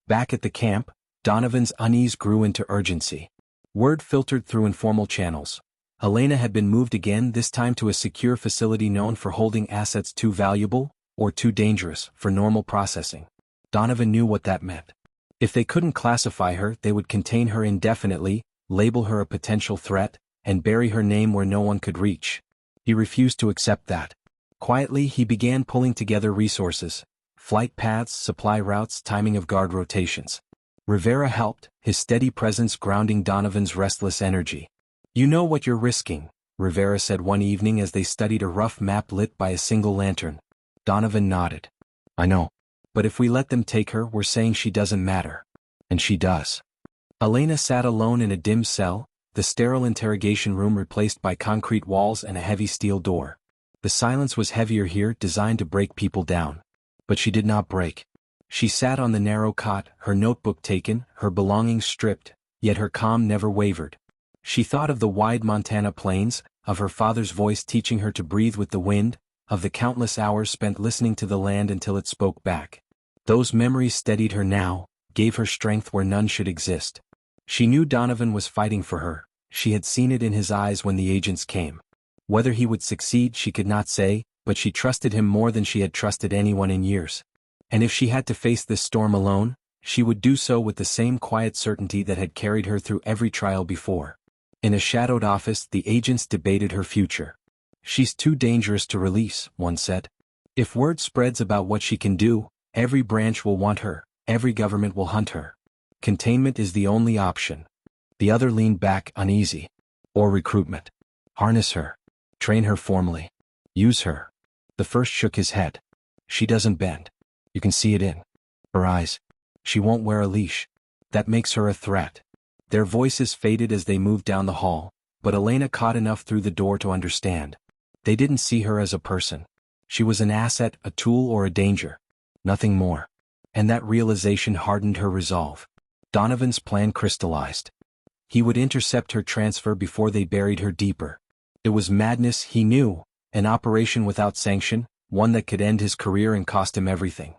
Back at the camp, Donovan's unease grew into urgency. Word filtered through informal channels. Elena had been moved again, this time to a secure facility known for holding assets too valuable, or too dangerous, for normal processing. Donovan knew what that meant. If they couldn't classify her, they would contain her indefinitely, label her a potential threat, and bury her name where no one could reach. He refused to accept that. Quietly, he began pulling together resources: flight paths, supply routes, timing of guard rotations. Rivera helped, his steady presence grounding Donovan's restless energy. You know what you're risking, Rivera said one evening as they studied a rough map lit by a single lantern. Donovan nodded. I know. But if we let them take her, we're saying she doesn't matter. And she does. Elena sat alone in a dim cell, the sterile interrogation room replaced by concrete walls and a heavy steel door. The silence was heavier here, designed to break people down. But she did not break. She sat on the narrow cot, her notebook taken, her belongings stripped, yet her calm never wavered. She thought of the wide Montana plains, of her father's voice teaching her to breathe with the wind, of the countless hours spent listening to the land until it spoke back. Those memories steadied her now, gave her strength where none should exist. She knew Donovan was fighting for her. She had seen it in his eyes when the agents came. Whether he would succeed she could not say, but she trusted him more than she had trusted anyone in years. And if she had to face this storm alone, she would do so with the same quiet certainty that had carried her through every trial before. In a shadowed office, the agents debated her future. She's too dangerous to release, one said. If word spreads about what she can do, every branch will want her, every government will hunt her. Containment is the only option. The other leaned back, uneasy. Or recruitment. Harness her. Train her formally. Use her. The first shook his head. She doesn't bend. You can see it in her eyes. She won't wear a leash. That makes her a threat. Their voices faded as they moved down the hall, but Elena caught enough through the door to understand. They didn't see her as a person. She was an asset, a tool, or a danger. Nothing more. And that realization hardened her resolve. Donovan's plan crystallized. He would intercept her transfer before they buried her deeper. It was madness, he knew, an operation without sanction, one that could end his career and cost him everything.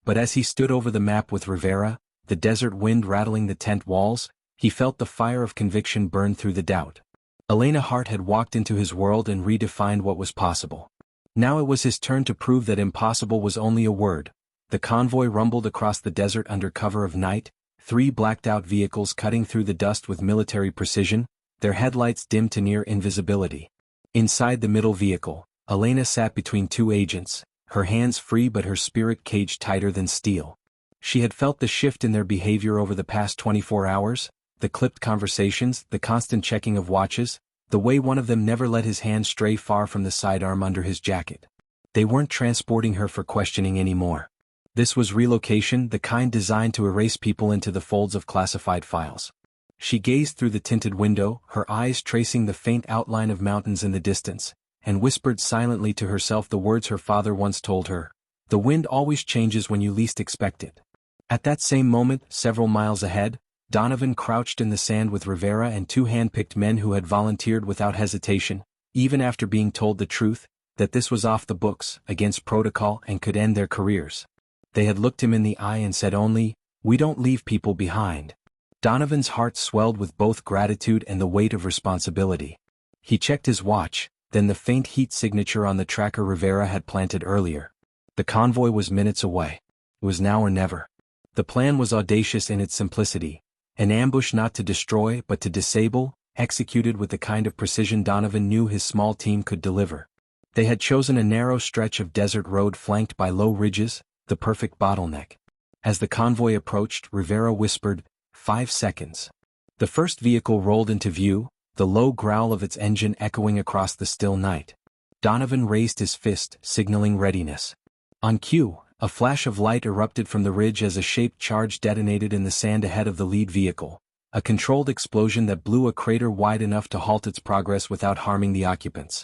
But as he stood over the map with Rivera, the desert wind rattling the tent walls, he felt the fire of conviction burn through the doubt. Elena Hart had walked into his world and redefined what was possible. Now it was his turn to prove that impossible was only a word. The convoy rumbled across the desert under cover of night, 3 blacked-out vehicles cutting through the dust with military precision, their headlights dimmed to near invisibility. Inside the middle vehicle, Elena sat between 2 agents, her hands free but her spirit caged tighter than steel. She had felt the shift in their behavior over the past 24 hours, the clipped conversations, the constant checking of watches, the way one of them never let his hand stray far from the sidearm under his jacket. They weren't transporting her for questioning anymore. This was relocation, the kind designed to erase people into the folds of classified files. She gazed through the tinted window, her eyes tracing the faint outline of mountains in the distance, and whispered silently to herself the words her father once told her. The wind always changes when you least expect it. At that same moment, several miles ahead, Donovan crouched in the sand with Rivera and 2 hand-picked men who had volunteered without hesitation, even after being told the truth, that this was off the books, against protocol, and could end their careers. They had looked him in the eye and said only, "We don't leave people behind." Donovan's heart swelled with both gratitude and the weight of responsibility. He checked his watch, then the faint heat signature on the tracker Rivera had planted earlier. The convoy was minutes away. It was now or never. The plan was audacious in its simplicity. An ambush not to destroy but to disable, executed with the kind of precision Donovan knew his small team could deliver. They had chosen a narrow stretch of desert road flanked by low ridges, the perfect bottleneck. As the convoy approached, Rivera whispered, 5 seconds. The first vehicle rolled into view, the low growl of its engine echoing across the still night. Donovan raised his fist, signaling readiness. On cue, a flash of light erupted from the ridge as a shaped charge detonated in the sand ahead of the lead vehicle, a controlled explosion that blew a crater wide enough to halt its progress without harming the occupants.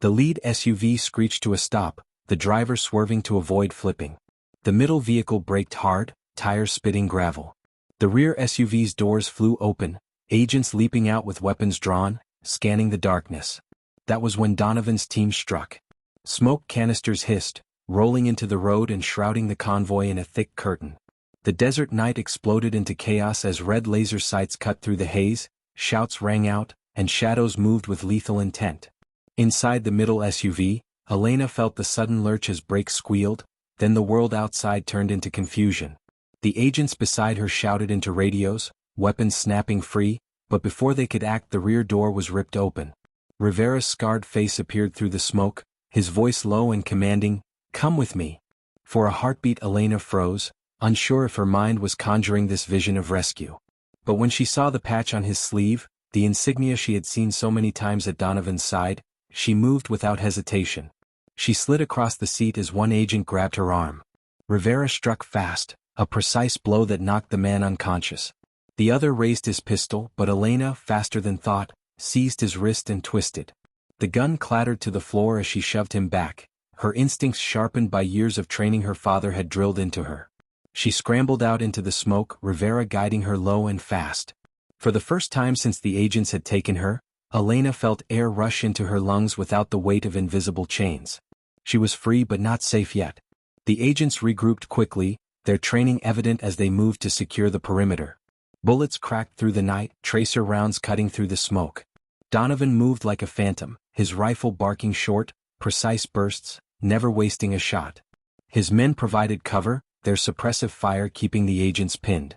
The lead SUV screeched to a stop, the driver swerving to avoid flipping. The middle vehicle braked hard, tires spitting gravel. The rear SUV's doors flew open, agents leaping out with weapons drawn, scanning the darkness. That was when Donovan's team struck. Smoke canisters hissed, rolling into the road and shrouding the convoy in a thick curtain. The desert night exploded into chaos as red laser sights cut through the haze, shouts rang out, and shadows moved with lethal intent. Inside the middle SUV, Elena felt the sudden lurch as brakes squealed, then the world outside turned into confusion. The agents beside her shouted into radios, weapons snapping free, but before they could act the rear door was ripped open. Rivera's scarred face appeared through the smoke, his voice low and commanding, "Come with me." For a heartbeat Elena froze, unsure if her mind was conjuring this vision of rescue. But when she saw the patch on his sleeve, the insignia she had seen so many times at Donovan's side, she moved without hesitation. She slid across the seat as one agent grabbed her arm. Rivera struck fast, a precise blow that knocked the man unconscious. The other raised his pistol, but Elena, faster than thought, seized his wrist and twisted. The gun clattered to the floor as she shoved him back, her instincts sharpened by years of training her father had drilled into her. She scrambled out into the smoke, Rivera guiding her low and fast. For the first time since the agents had taken her, Elena felt air rush into her lungs without the weight of invisible chains. She was free but not safe yet. The agents regrouped quickly, their training evident as they moved to secure the perimeter. Bullets cracked through the night, tracer rounds cutting through the smoke. Donovan moved like a phantom, his rifle barking short, precise bursts, never wasting a shot. His men provided cover, their suppressive fire keeping the agents pinned.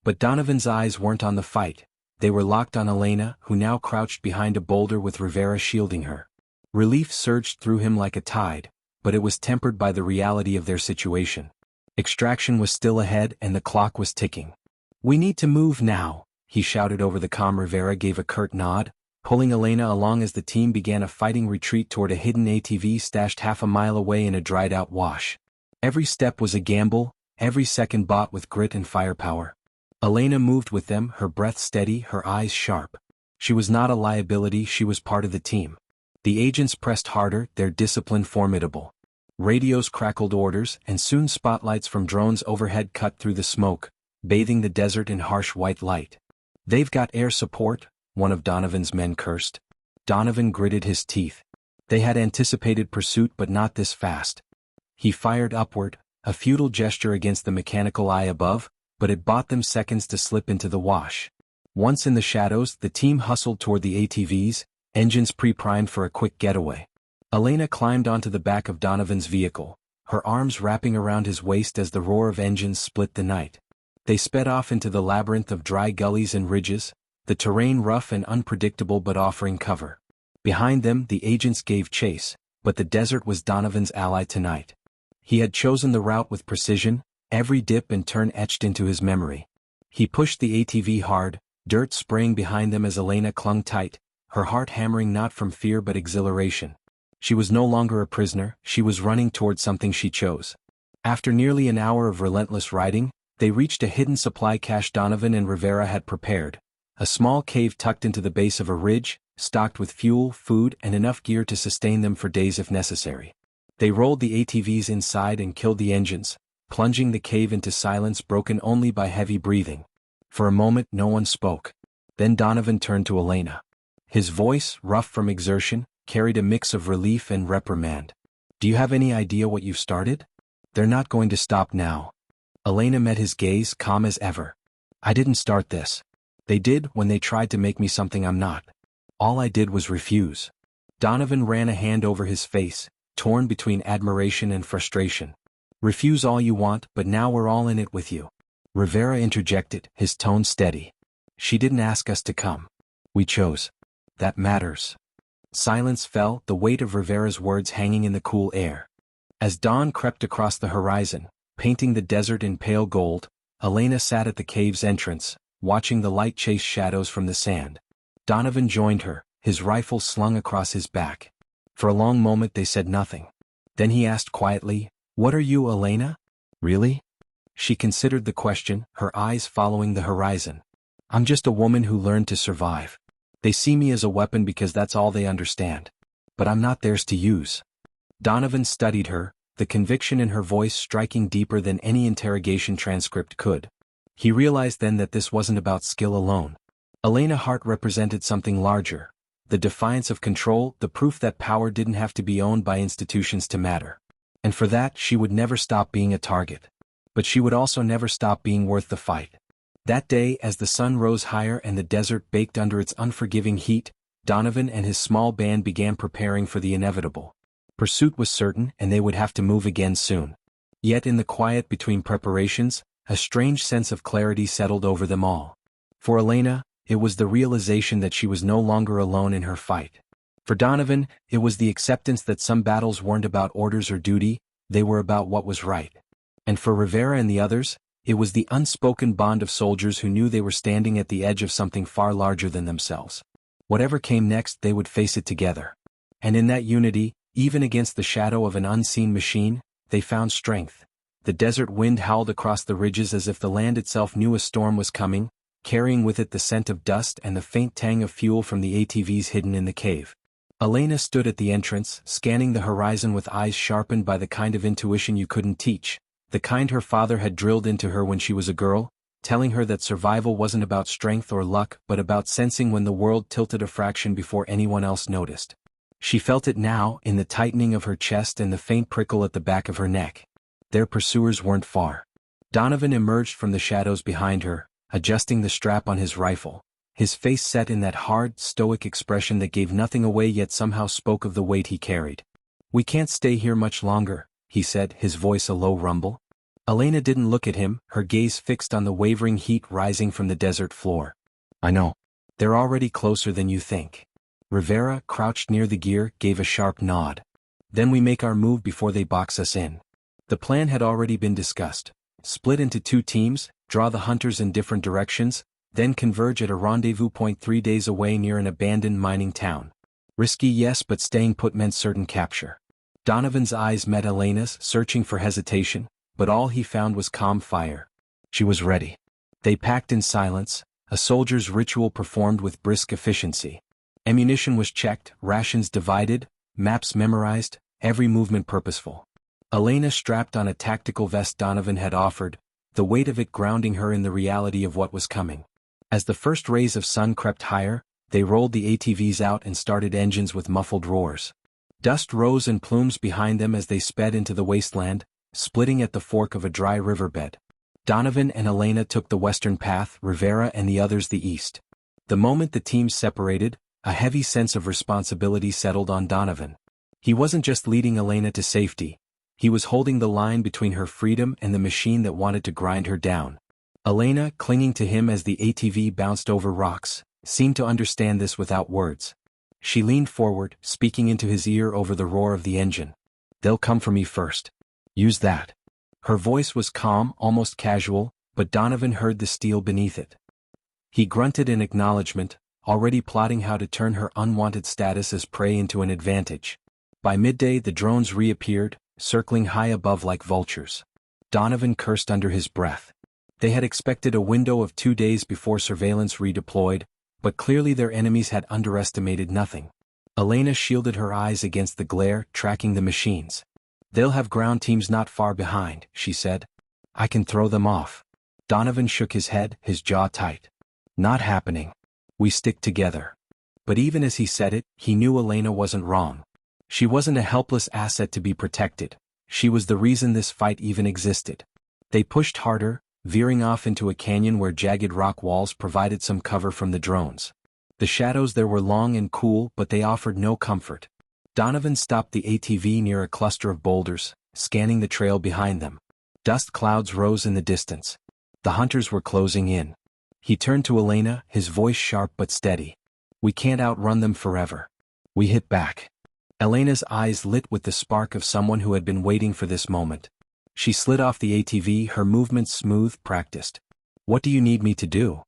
But Donovan's eyes weren't on the fight. They were locked on Elena, who now crouched behind a boulder with Rivera shielding her. Relief surged through him like a tide, but it was tempered by the reality of their situation. Extraction was still ahead and the clock was ticking. "We need to move now," he shouted over the comm. Rivera gave a curt nod, pulling Elena along as the team began a fighting retreat toward a hidden ATV stashed half a mile away in a dried-out wash. Every step was a gamble, every second bought with grit and firepower. Elena moved with them, her breath steady, her eyes sharp. She was not a liability, she was part of the team. The agents pressed harder, their discipline formidable. Radios crackled orders, and soon spotlights from drones overhead cut through the smoke, bathing the desert in harsh white light. "They've got air support," one of Donovan's men cursed. Donovan gritted his teeth. They had anticipated pursuit but not this fast. He fired upward, a futile gesture against the mechanical eye above, but it bought them seconds to slip into the wash. Once in the shadows, the team hustled toward the ATVs, engines pre-primed for a quick getaway. Elena climbed onto the back of Donovan's vehicle, her arms wrapping around his waist as the roar of engines split the night. They sped off into the labyrinth of dry gullies and ridges, the terrain rough and unpredictable but offering cover. Behind them, the agents gave chase, but the desert was Donovan's ally tonight. He had chosen the route with precision, every dip and turn etched into his memory. He pushed the ATV hard, dirt spraying behind them as Elena clung tight, her heart hammering not from fear but exhilaration. She was no longer a prisoner, she was running toward something she chose. After nearly an hour of relentless riding, they reached a hidden supply cache Donovan and Rivera had prepared, a small cave tucked into the base of a ridge, stocked with fuel, food, and enough gear to sustain them for days if necessary. They rolled the ATVs inside and killed the engines, plunging the cave into silence broken only by heavy breathing. For a moment no one spoke. Then Donovan turned to Elena. His voice, rough from exertion, carried a mix of relief and reprimand. "Do you have any idea what you've started? They're not going to stop now." Elena met his gaze, calm as ever. "I didn't start this. They did when they tried to make me something I'm not. All I did was refuse." Donovan ran a hand over his face, torn between admiration and frustration. "Refuse all you want, but now we're all in it with you." Rivera interjected, his tone steady. "She didn't ask us to come. We chose. That matters." Silence fell, the weight of Rivera's words hanging in the cool air. As dawn crept across the horizon, Painting the desert in pale gold, Elena sat at the cave's entrance, watching the light chase shadows from the sand. Donovan joined her, his rifle slung across his back. For a long moment they said nothing. Then he asked quietly, "What are you, Elena?" "Really?" She considered the question, her eyes following the horizon. "I'm just a woman who learned to survive. They see me as a weapon because that's all they understand. But I'm not theirs to use." Donovan studied her, the conviction in her voice striking deeper than any interrogation transcript could. He realized then that this wasn't about skill alone. Elena Hart represented something larger. The defiance of control, the proof that power didn't have to be owned by institutions to matter. And for that she would never stop being a target. But she would also never stop being worth the fight. That day, as the sun rose higher and the desert baked under its unforgiving heat, Donovan and his small band began preparing for the inevitable. Pursuit was certain, and they would have to move again soon. Yet in the quiet between preparations, a strange sense of clarity settled over them all. For Elena, it was the realization that she was no longer alone in her fight. For Donovan, it was the acceptance that some battles weren't about orders or duty, they were about what was right. And for Rivera and the others, it was the unspoken bond of soldiers who knew they were standing at the edge of something far larger than themselves. Whatever came next, they would face it together. And in that unity, even against the shadow of an unseen machine, they found strength. The desert wind howled across the ridges as if the land itself knew a storm was coming, carrying with it the scent of dust and the faint tang of fuel from the ATVs hidden in the cave. Elena stood at the entrance, scanning the horizon with eyes sharpened by the kind of intuition you couldn't teach, the kind her father had drilled into her when she was a girl, telling her that survival wasn't about strength or luck but about sensing when the world tilted a fraction before anyone else noticed. She felt it now, in the tightening of her chest and the faint prickle at the back of her neck. Their pursuers weren't far. Donovan emerged from the shadows behind her, adjusting the strap on his rifle, his face set in that hard, stoic expression that gave nothing away yet somehow spoke of the weight he carried. "We can't stay here much longer," he said, his voice a low rumble. Elena didn't look at him, her gaze fixed on the wavering heat rising from the desert floor. "I know. They're already closer than you think." Rivera, crouched near the gear, gave a sharp nod. "Then we make our move before they box us in." The plan had already been discussed. Split into 2 teams, draw the hunters in different directions, then converge at a rendezvous point 3 days away near an abandoned mining town. Risky, yes, but staying put meant certain capture. Donovan's eyes met Elena's, searching for hesitation, but all he found was calm fire. She was ready. They packed in silence, a soldier's ritual performed with brisk efficiency. Ammunition was checked, rations divided, maps memorized, every movement purposeful. Elena strapped on a tactical vest Donovan had offered, the weight of it grounding her in the reality of what was coming. As the first rays of sun crept higher, they rolled the ATVs out and started engines with muffled roars. Dust rose in plumes behind them as they sped into the wasteland, splitting at the fork of a dry riverbed. Donovan and Elena took the western path, Rivera and the others the east. The moment the teams separated, a heavy sense of responsibility settled on Donovan. He wasn't just leading Elena to safety. He was holding the line between her freedom and the machine that wanted to grind her down. Elena, clinging to him as the ATV bounced over rocks, seemed to understand this without words. She leaned forward, speaking into his ear over the roar of the engine. "They'll come for me first. Use that." Her voice was calm, almost casual, but Donovan heard the steel beneath it. He grunted in acknowledgement, already plotting how to turn her unwanted status as prey into an advantage. By midday the drones reappeared, circling high above like vultures. Donovan cursed under his breath. They had expected a window of 2 days before surveillance redeployed, but clearly their enemies had underestimated nothing. Elena shielded her eyes against the glare, tracking the machines. "They'll have ground teams not far behind," she said. "I can throw them off." Donovan shook his head, his jaw tight. "Not happening. We stick together." But even as he said it, he knew Elena wasn't wrong. She wasn't a helpless asset to be protected. She was the reason this fight even existed. They pushed harder, veering off into a canyon where jagged rock walls provided some cover from the drones. The shadows there were long and cool, but they offered no comfort. Donovan stopped the ATV near a cluster of boulders, scanning the trail behind them. Dust clouds rose in the distance. The hunters were closing in. He turned to Elena, his voice sharp but steady. "We can't outrun them forever. We hit back." Elena's eyes lit with the spark of someone who had been waiting for this moment. She slid off the ATV, her movements smooth, practiced. "What do you need me to do?"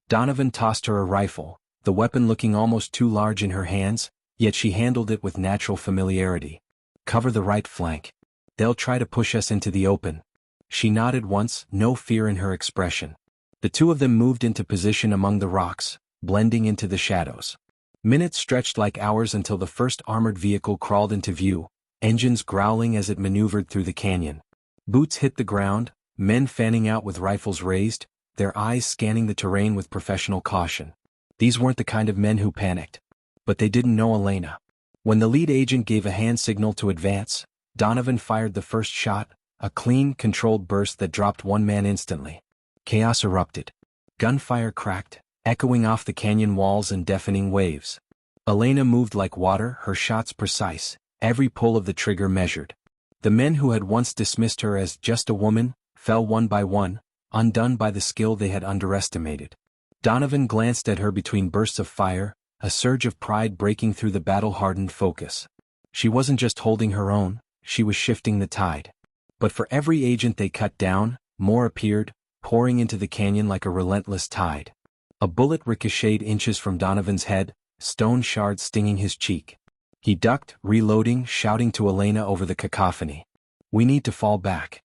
Donovan tossed her a rifle, the weapon looking almost too large in her hands, yet she handled it with natural familiarity. "Cover the right flank. They'll try to push us into the open." She nodded once, no fear in her expression. The two of them moved into position among the rocks, blending into the shadows. Minutes stretched like hours until the first armored vehicle crawled into view, engines growling as it maneuvered through the canyon. Boots hit the ground, men fanning out with rifles raised, their eyes scanning the terrain with professional caution. These weren't the kind of men who panicked. But they didn't know Elena. When the lead agent gave a hand signal to advance, Donovan fired the first shot, a clean, controlled burst that dropped one man instantly. Chaos erupted. Gunfire cracked, echoing off the canyon walls in deafening waves. Elena moved like water, her shots precise, every pull of the trigger measured. The men who had once dismissed her as just a woman, fell one by one, undone by the skill they had underestimated. Donovan glanced at her between bursts of fire, a surge of pride breaking through the battle-hardened focus. She wasn't just holding her own, she was shifting the tide. But for every agent they cut down, more appeared, pouring into the canyon like a relentless tide. A bullet ricocheted inches from Donovan's head, stone shards stinging his cheek. He ducked, reloading, shouting to Elena over the cacophony. "We need to fall back."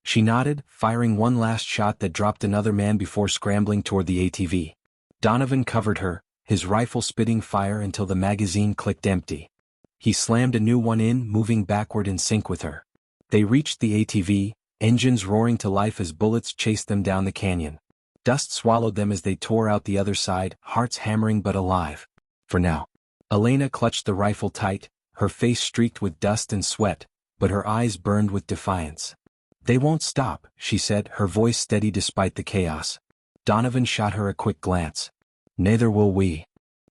She nodded, firing one last shot that dropped another man before scrambling toward the ATV. Donovan covered her, his rifle spitting fire until the magazine clicked empty. He slammed a new one in, moving backward in sync with her. They reached the ATV, engines roaring to life as bullets chased them down the canyon. Dust swallowed them as they tore out the other side, hearts hammering but alive. For now. Elena clutched the rifle tight, her face streaked with dust and sweat, but her eyes burned with defiance. "They won't stop," she said, her voice steady despite the chaos. Donovan shot her a quick glance. "Neither will we."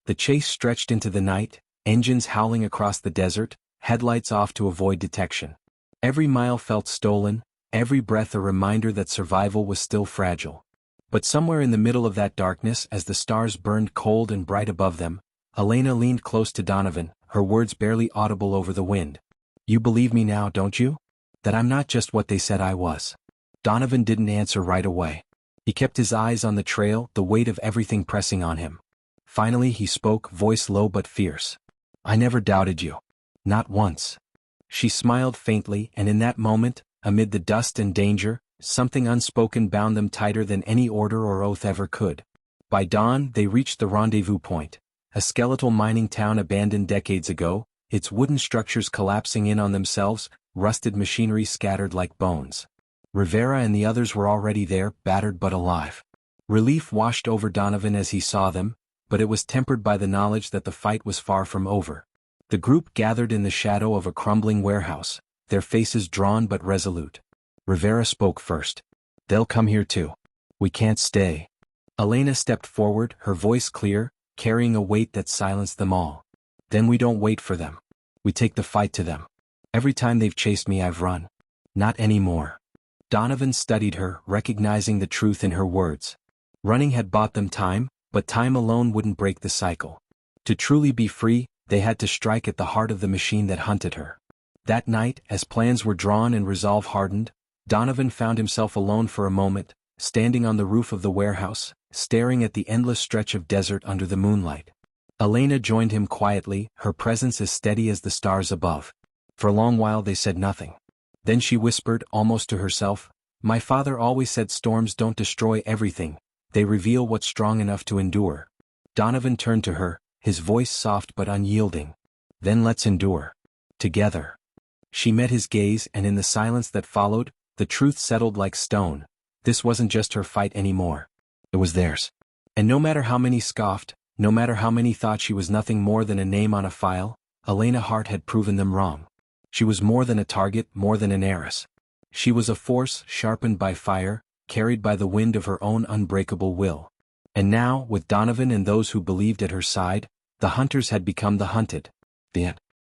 The chase stretched into the night, engines howling across the desert, headlights off to avoid detection. Every mile felt stolen, every breath a reminder that survival was still fragile. But somewhere in the middle of that darkness, as the stars burned cold and bright above them, Elena leaned close to Donovan, her words barely audible over the wind. "You believe me now, don't you? That I'm not just what they said I was?" Donovan didn't answer right away. He kept his eyes on the trail, the weight of everything pressing on him. Finally he spoke, voice low but fierce. "I never doubted you. Not once." She smiled faintly, and in that moment, amid the dust and danger, something unspoken bound them tighter than any order or oath ever could. By dawn they reached the rendezvous point, a skeletal mining town abandoned decades ago, its wooden structures collapsing in on themselves, rusted machinery scattered like bones. Rivera and the others were already there, battered but alive. Relief washed over Donovan as he saw them, but it was tempered by the knowledge that the fight was far from over. The group gathered in the shadow of a crumbling warehouse, their faces drawn but resolute. Rivera spoke first. "They'll come here too. We can't stay." Elena stepped forward, her voice clear, carrying a weight that silenced them all. "Then we don't wait for them. We take the fight to them. Every time they've chased me I've run. Not anymore." Donovan studied her, recognizing the truth in her words. Running had bought them time, but time alone wouldn't break the cycle. To truly be free, they had to strike at the heart of the machine that hunted her. That night, as plans were drawn and resolve hardened, Donovan found himself alone for a moment, standing on the roof of the warehouse, staring at the endless stretch of desert under the moonlight. Elena joined him quietly, her presence as steady as the stars above. For a long while they said nothing. Then she whispered, almost to herself, "My father always said storms don't destroy everything, they reveal what's strong enough to endure." Donovan turned to her, his voice soft but unyielding. "Then let's endure. Together." She met his gaze, and in the silence that followed, the truth settled like stone. This wasn't just her fight anymore. It was theirs. And no matter how many scoffed, no matter how many thought she was nothing more than a name on a file, Elena Hart had proven them wrong. She was more than a target, more than an heiress. She was a force sharpened by fire, carried by the wind of her own unbreakable will. And now, with Donovan and those who believed at her side, the hunters had become the hunted. The end.